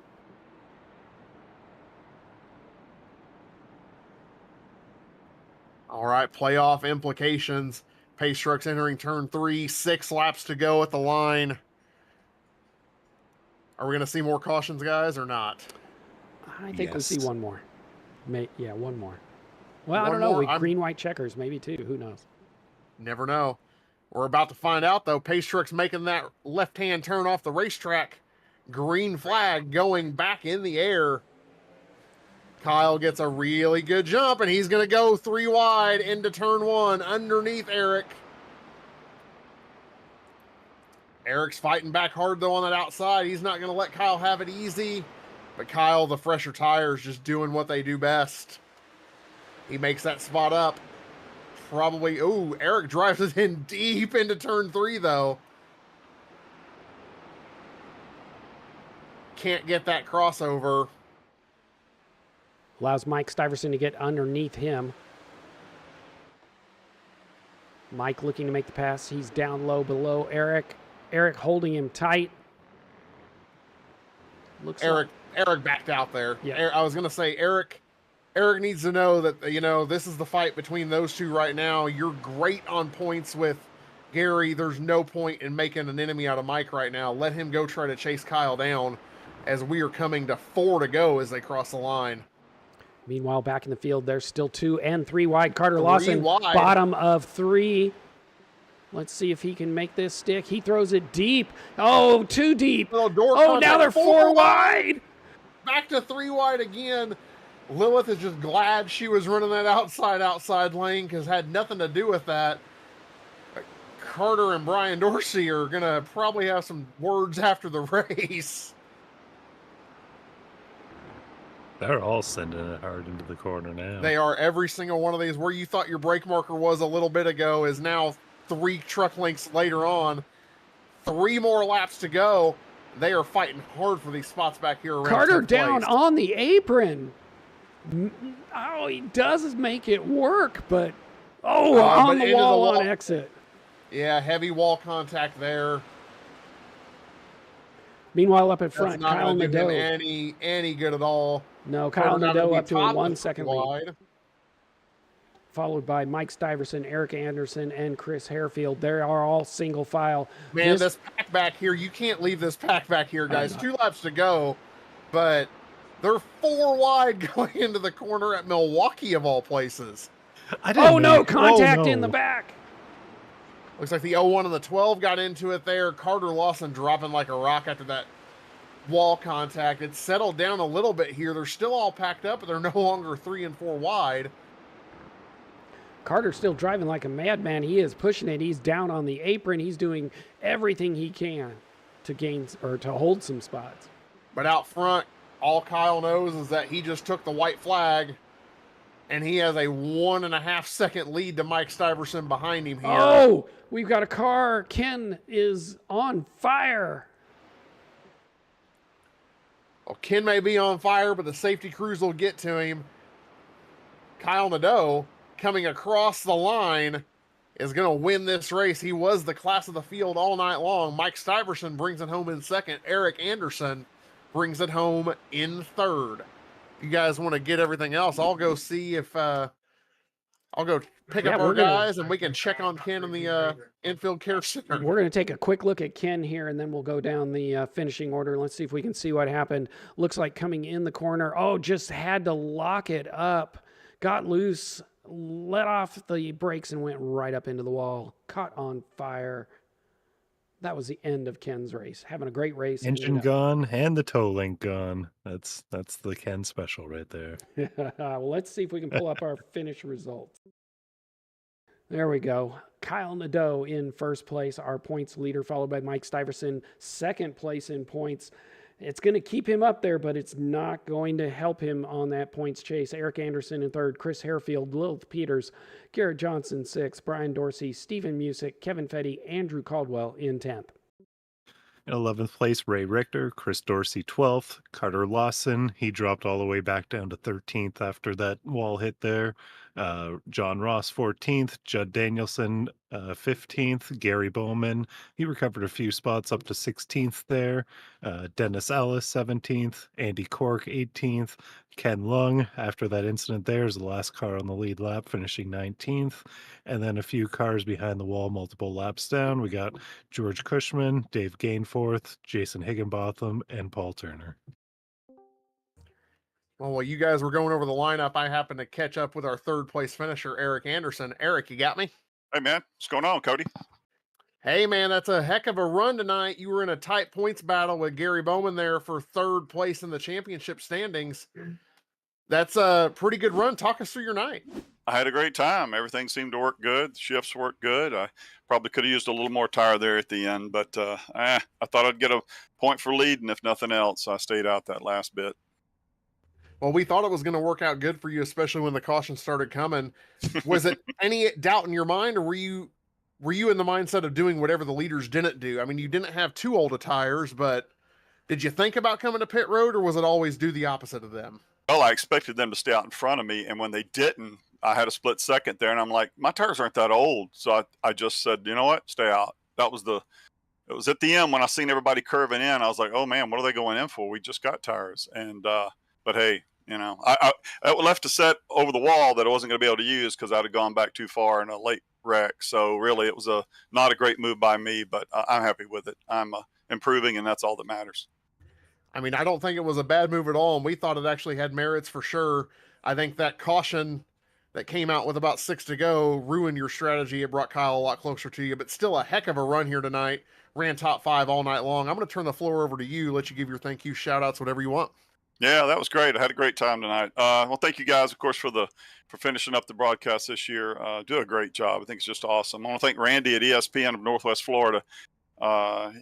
All right, playoff implications. Pace trucks entering turn 3. 6 laps to go at the line. Are we going to see more cautions, guys, or not? I think we see Yes. one more. Yeah, one more. Well, I One don't know. more? Green, white checkers, maybe two. Who knows? Never know. We're about to find out, though. Pace truck's making that left-hand turn off the racetrack. Green flag going back in the air. Kyle gets a really good jump, and he's going to go 3 wide into turn 1 underneath Eric. Eric's fighting back hard, though, on that outside. He's not going to let Kyle have it easy. But Kyle, the fresher tires, just doing what they do best. He makes that spot up. Probably, ooh, Eric drives it in deep into turn 3, though. Can't get that crossover. Allows Mike Stiverson to get underneath him. Mike looking to make the pass. He's down low below Eric. Eric holding him tight. Looks Eric backed out there. Yeah. I was going to say, Eric needs to know that, you know, this is the fight between those two right now. You're great on points with Gary. There's no point in making an enemy out of Mike right now. Let him go try to chase Kyle down as we are coming to 4 to go as they cross the line. Meanwhile, back in the field, there's still 2 and 3 wide. Carter 3 Lawson, wide. bottom of 3. Let's see if he can make this stick. He throws it deep. Oh, too deep. Little door Oh, contact. now they're 4 wide. Back to 3 wide again. Lilith is just glad she was running that outside lane because had nothing to do with that. Carter and Brian Dorsey are going to probably have some words after the race. They're all sending it hard into the corner now. They are, every single one of these. Where you thought your brake marker was a little bit ago is now 3 truck lengths later on. 3 more laps to go. They are fighting hard for these spots back here around Carter 10th down place. on the apron. Oh, he does make it work, but on but the into the wall wall. on exit. Yeah, heavy wall contact there. Meanwhile, up in That's front, not Kyle going to do him Nadeau. any good at all. No, Carter Kyle not gonna Nadeau be up to a top 1 of second lead. wide. Followed by Mike Stiverson, Eric Anderson, and Chris Harefield. They are all single file. Man, this pack back here, you can't leave this pack back here, guys. know. 2 laps to go, but they're 4 wide going into the corner at Milwaukee, of all places. I didn't Oh, no, make- contact oh, in the no. back. Looks like the 01 and the 12 got into it there. Carter Lawson dropping like a rock after that wall contact. It's settled down a little bit here. They're still all packed up, but they're no longer 3 and 4 wide. Carter's still driving like a madman. He is pushing it. He's down on the apron. He's doing everything he can to gain or to hold some spots. But out front, all Kyle knows is that he just took the white flag, and he has a 1.5 second lead to Mike Stiverson behind him here. Oh, we've got a car. Ken is on fire. Well, Ken may be on fire, but the safety crews will get to him. Kyle Nadeau coming across the line is going to win this race. He was the class of the field all night long. Mike Stiverson brings it home in second. Eric Anderson brings it home in third. If you guys want to get everything else, I'll go see if I'll go pick up our guys and we can check on Ken in the infield care center. We're going to take a quick look at Ken here, and then we'll go down the finishing order. Let's see if we can see what happened. Looks like coming in the corner. Oh, just had to lock it up. Got loose, let off the brakes, and went right up into the wall. Caught on fire. That was the end of Ken's race. Having a great race. Engine gone and the tow link gone. That's the Ken special right there. Well, let's see if we can pull up our finish results. There we go. Kyle Nadeau in first place, our points leader, followed by Mike Stiverson, second place in points. It's going to keep him up there, but it's not going to help him on that points chase. Eric Anderson in third, Chris Harefield, Lilith Peters, Garrett Johnson sixth, Brian Dorsey, Stephen Musick, Kevin Fetty, Andrew Caldwell in 10th. In 11th place, Ray Richter, Chris Dorsey 12th, Carter Lawson, he dropped all the way back down to 13th after that wall hit there. John Ross 14th, Judd Danielson 15th, Gary Bowman, he recovered a few spots up to 16th there. Dennis Ellis 17th, Andy Cork 18th, Ken Lung, after that incident there, is the last car on the lead lap, finishing 19th. And then a few cars behind the wall, multiple laps down. We got George Cushman, Dave Gainforth, Jason Higginbotham, and Paul Turner. Well, while you guys were going over the lineup, I happened to catch up with our third place finisher, Eric Anderson. Eric, you got me? Hey, man. What's going on, Cody? Hey, man, that's a heck of a run tonight. You were in a tight points battle with Gary Bowman there for third place in the championship standings. That's a pretty good run. Talk us through your night. I had a great time. Everything seemed to work good. The shifts worked good. I probably could have used a little more tire there at the end, but I thought I'd get a point for leading, if nothing else. I stayed out that last bit. Well, we thought it was going to work out good for you, especially when the caution started coming. Was it any doubt in your mind, or were you in the mindset of doing whatever the leaders didn't do? I mean, you didn't have too old of tires, but did you think about coming to pit road, or was it always do the opposite of them? Well, I expected them to stay out in front of me, and when they didn't, I had a split second there, and I'm like, my tires aren't that old. So I just said, you know what, stay out. It was at the end when I seen everybody curving in. I was like, oh man, what are they going in for? We just got tires. And but hey, you know, I left a set over the wall that I wasn't going to be able to use because I'd have gone back too far in a late wreck. So really, it was not a great move by me, but I'm happy with it. I'm improving, and that's all that matters. I mean, I don't think it was a bad move at all, and we thought it actually had merits for sure. I think that caution that came out with about 6 to go ruined your strategy. It brought Kyle a lot closer to you, but still a heck of a run here tonight. Ran top 5 all night long. I'm going to turn the floor over to you, let you give your thank you, shout outs, whatever you want. Yeah, that was great. I had a great time tonight. Well, thank you guys, of course, for finishing up the broadcast this year. Do a great job. I think it's just awesome. I want to thank Randy at ESPN of Northwest Florida, a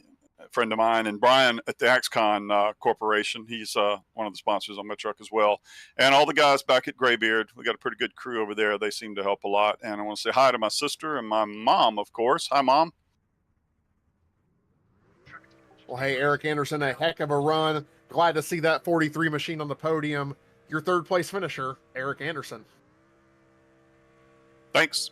friend of mine, and Brian at the Axcon Corporation. He's one of the sponsors on my truck as well. And all the guys back at Graybeard. We got a pretty good crew over there. They seem to help a lot. And I want to say hi to my sister and my mom, of course. Hi, Mom. Well, hey, Eric Anderson, a heck of a run. Glad to see that 43 machine on the podium. Your third place finisher, Eric Anderson. Thanks.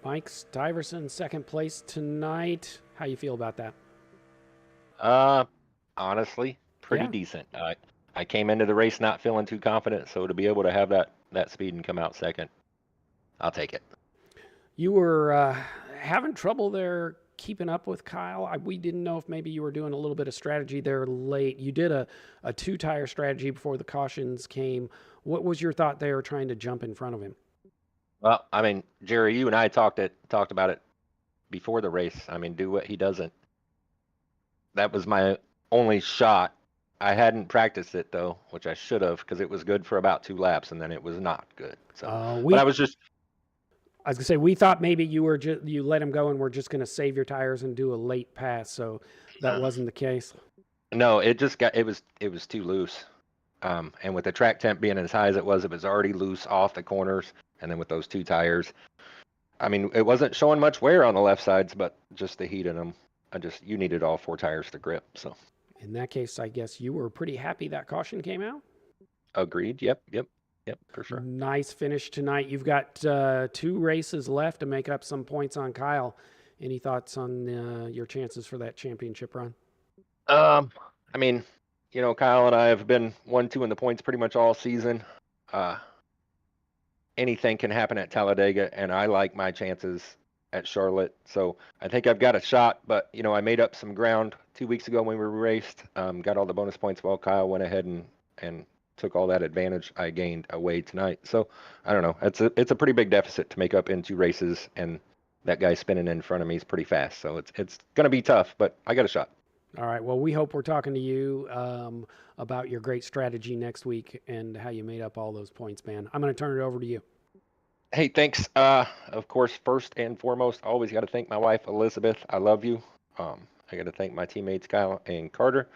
Mike Stiverson, second place tonight. How you feel about that? Honestly, pretty Yeah. decent. I came into the race not feeling too confident, so to be able to have that speed and come out second, I'll take it. You were having trouble there keeping up with Kyle. We didn't know if maybe you were doing a little bit of strategy there late. You did a 2-tire strategy before the cautions came. What was your thought there trying to jump in front of him? Well, I mean, Jerry, you and I talked about it before the race. I mean, do what he doesn't. That was my only shot. I hadn't practiced it though, which I should have, because it was good for about 2 laps, and then it was not good. So, but I was gonna say we thought maybe you let him go and we're just gonna save your tires and do a late pass. So that wasn't the case. No, it was too loose. And with the track temp being as high as it was already loose off the corners. And then with those 2 tires, I mean, it wasn't showing much wear on the left sides, but just the heat in them. You needed all 4 tires to grip. So in that case, I guess you were pretty happy that caution came out. Agreed. Yep. Yep, for sure. Nice finish tonight. You've got 2 races left to make up some points on Kyle. Any thoughts on your chances for that championship run? I mean, Kyle and I have been 1-2 in the points pretty much all season. Anything can happen at Talladega, and I like my chances at Charlotte. So I think I've got a shot, but I made up some ground 2 weeks ago when we raced. Got all the bonus points while Kyle went ahead and took all that advantage I gained away tonight. So I don't know. It's a pretty big deficit to make up in 2 races, and that guy spinning in front of me is pretty fast. So it's gonna be tough, but I got a shot. All right. Well, we hope we're talking to you about your great strategy next week and how you made up all those points, man. I'm going to turn it over to you. Hey, thanks. Of course, first and foremost, always got to thank my wife, Elizabeth. I love you. I got to thank my teammates, Kyle and Carter.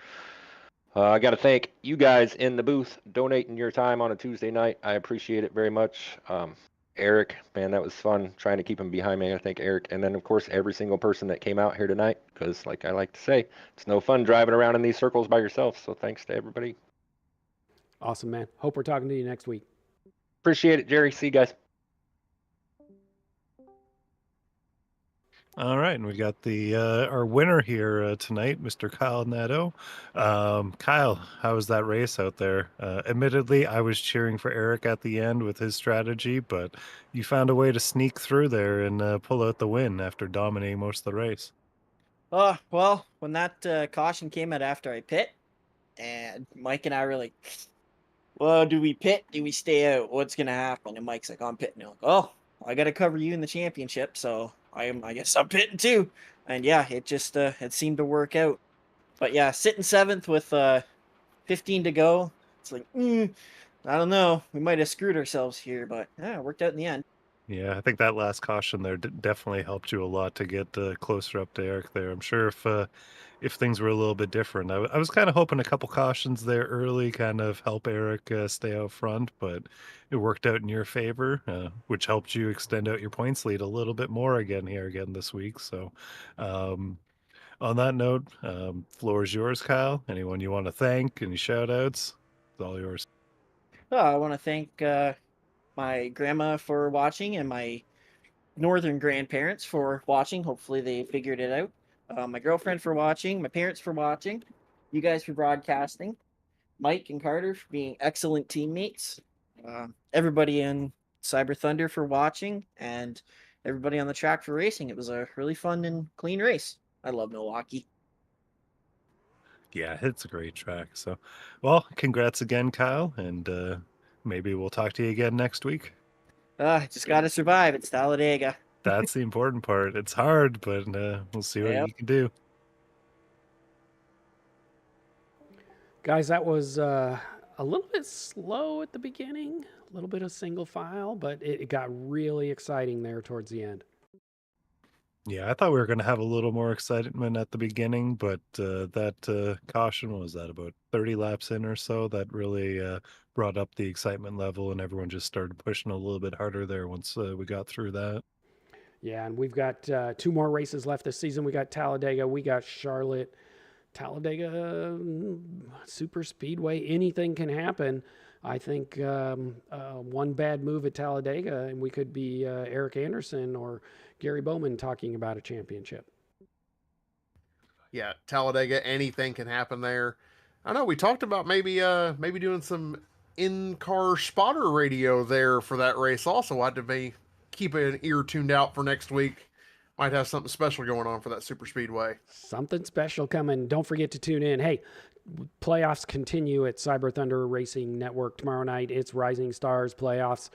I got to thank you guys in the booth donating your time on a Tuesday night. I appreciate it very much. Eric, man, that was fun trying to keep him behind me. I thank Eric. And then, of course, every single person that came out here tonight, because like I like to say, it's no fun driving around in these circles by yourself. So thanks to everybody. Awesome, man. Hope we're talking to you next week. Appreciate it, Jerry. See you guys. All right, and we got the our winner here tonight, Mr. Kyle Nadeau. Kyle, how was that race out there? Admittedly, I was cheering for Eric at the end with his strategy, but you found a way to sneak through there and pull out the win after dominating most of the race. Well, when that caution came out after I pit, and Mike and I were like, well, do we pit? Do we stay out? What's going to happen? And Mike's like, I'm pitting. I'm like, oh, I got to cover you in the championship, so I guess I'm pitting too. And yeah, it just it seemed to work out. But yeah, sitting 7th with 15 to go. It's like, I don't know. We might have screwed ourselves here, but yeah, it worked out in the end. Yeah, I think that last caution there definitely helped you a lot to get closer up to Eric there. I'm sure if things were a little bit different, I was kind of hoping a couple cautions there early kind of help Eric stay out front, but it worked out in your favor, which helped you extend out your points lead a little bit more again this week. So, on that note, floor is yours, Kyle. Anyone you want to thank? Any shout outs? It's all yours. I want to thank my grandma for watching and my northern grandparents for watching. Hopefully they figured it out. My girlfriend for watching, my parents for watching, you guys for broadcasting, Mike and Carter for being excellent teammates, everybody in Cyber Thunder for watching, and everybody on the track for racing. It was a really fun and clean race. I love Milwaukee. Yeah, it's a great track. So, well, congrats again, Kyle, and maybe we'll talk to you again next week. Just got to survive. It's Talladega. That's the important part. It's hard, but we'll see what you can do. Guys, that was a little bit slow at the beginning, a little bit of single file, but it got really exciting there towards the end. Yeah, I thought we were going to have a little more excitement at the beginning, but that caution was that about 30 laps in or so that really brought up the excitement level, and everyone just started pushing a little bit harder there once we got through that. Yeah, and we've got 2 more races left this season. We got Talladega, we got Charlotte. Talladega super speedway, anything can happen. I think one bad move at Talladega and we could be Eric Anderson or Gary Bowman talking about a championship. Yeah, Talladega, anything can happen there. I know we talked about maybe doing some in-car spotter radio there for that race also. I had to be keep an ear tuned out for next week. Might have something special going on for that super speedway. Something special coming. Don't forget to tune in. Hey, playoffs continue at Cyber Thunder Racing Network tomorrow night. It's Rising Stars playoffs.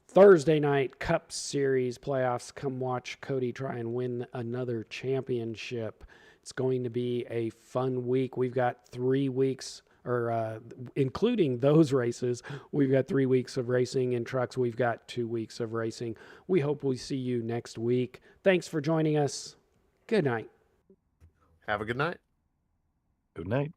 Thursday night, Cup Series playoffs. Come watch Cody try and win another championship. It's going to be a fun week. We've got 3 weeks, or including those races, we've got 3 weeks of racing. In trucks, we've got 2 weeks of racing. We hope we see you next week. Thanks for joining us. Good night. Have a good night. Good night.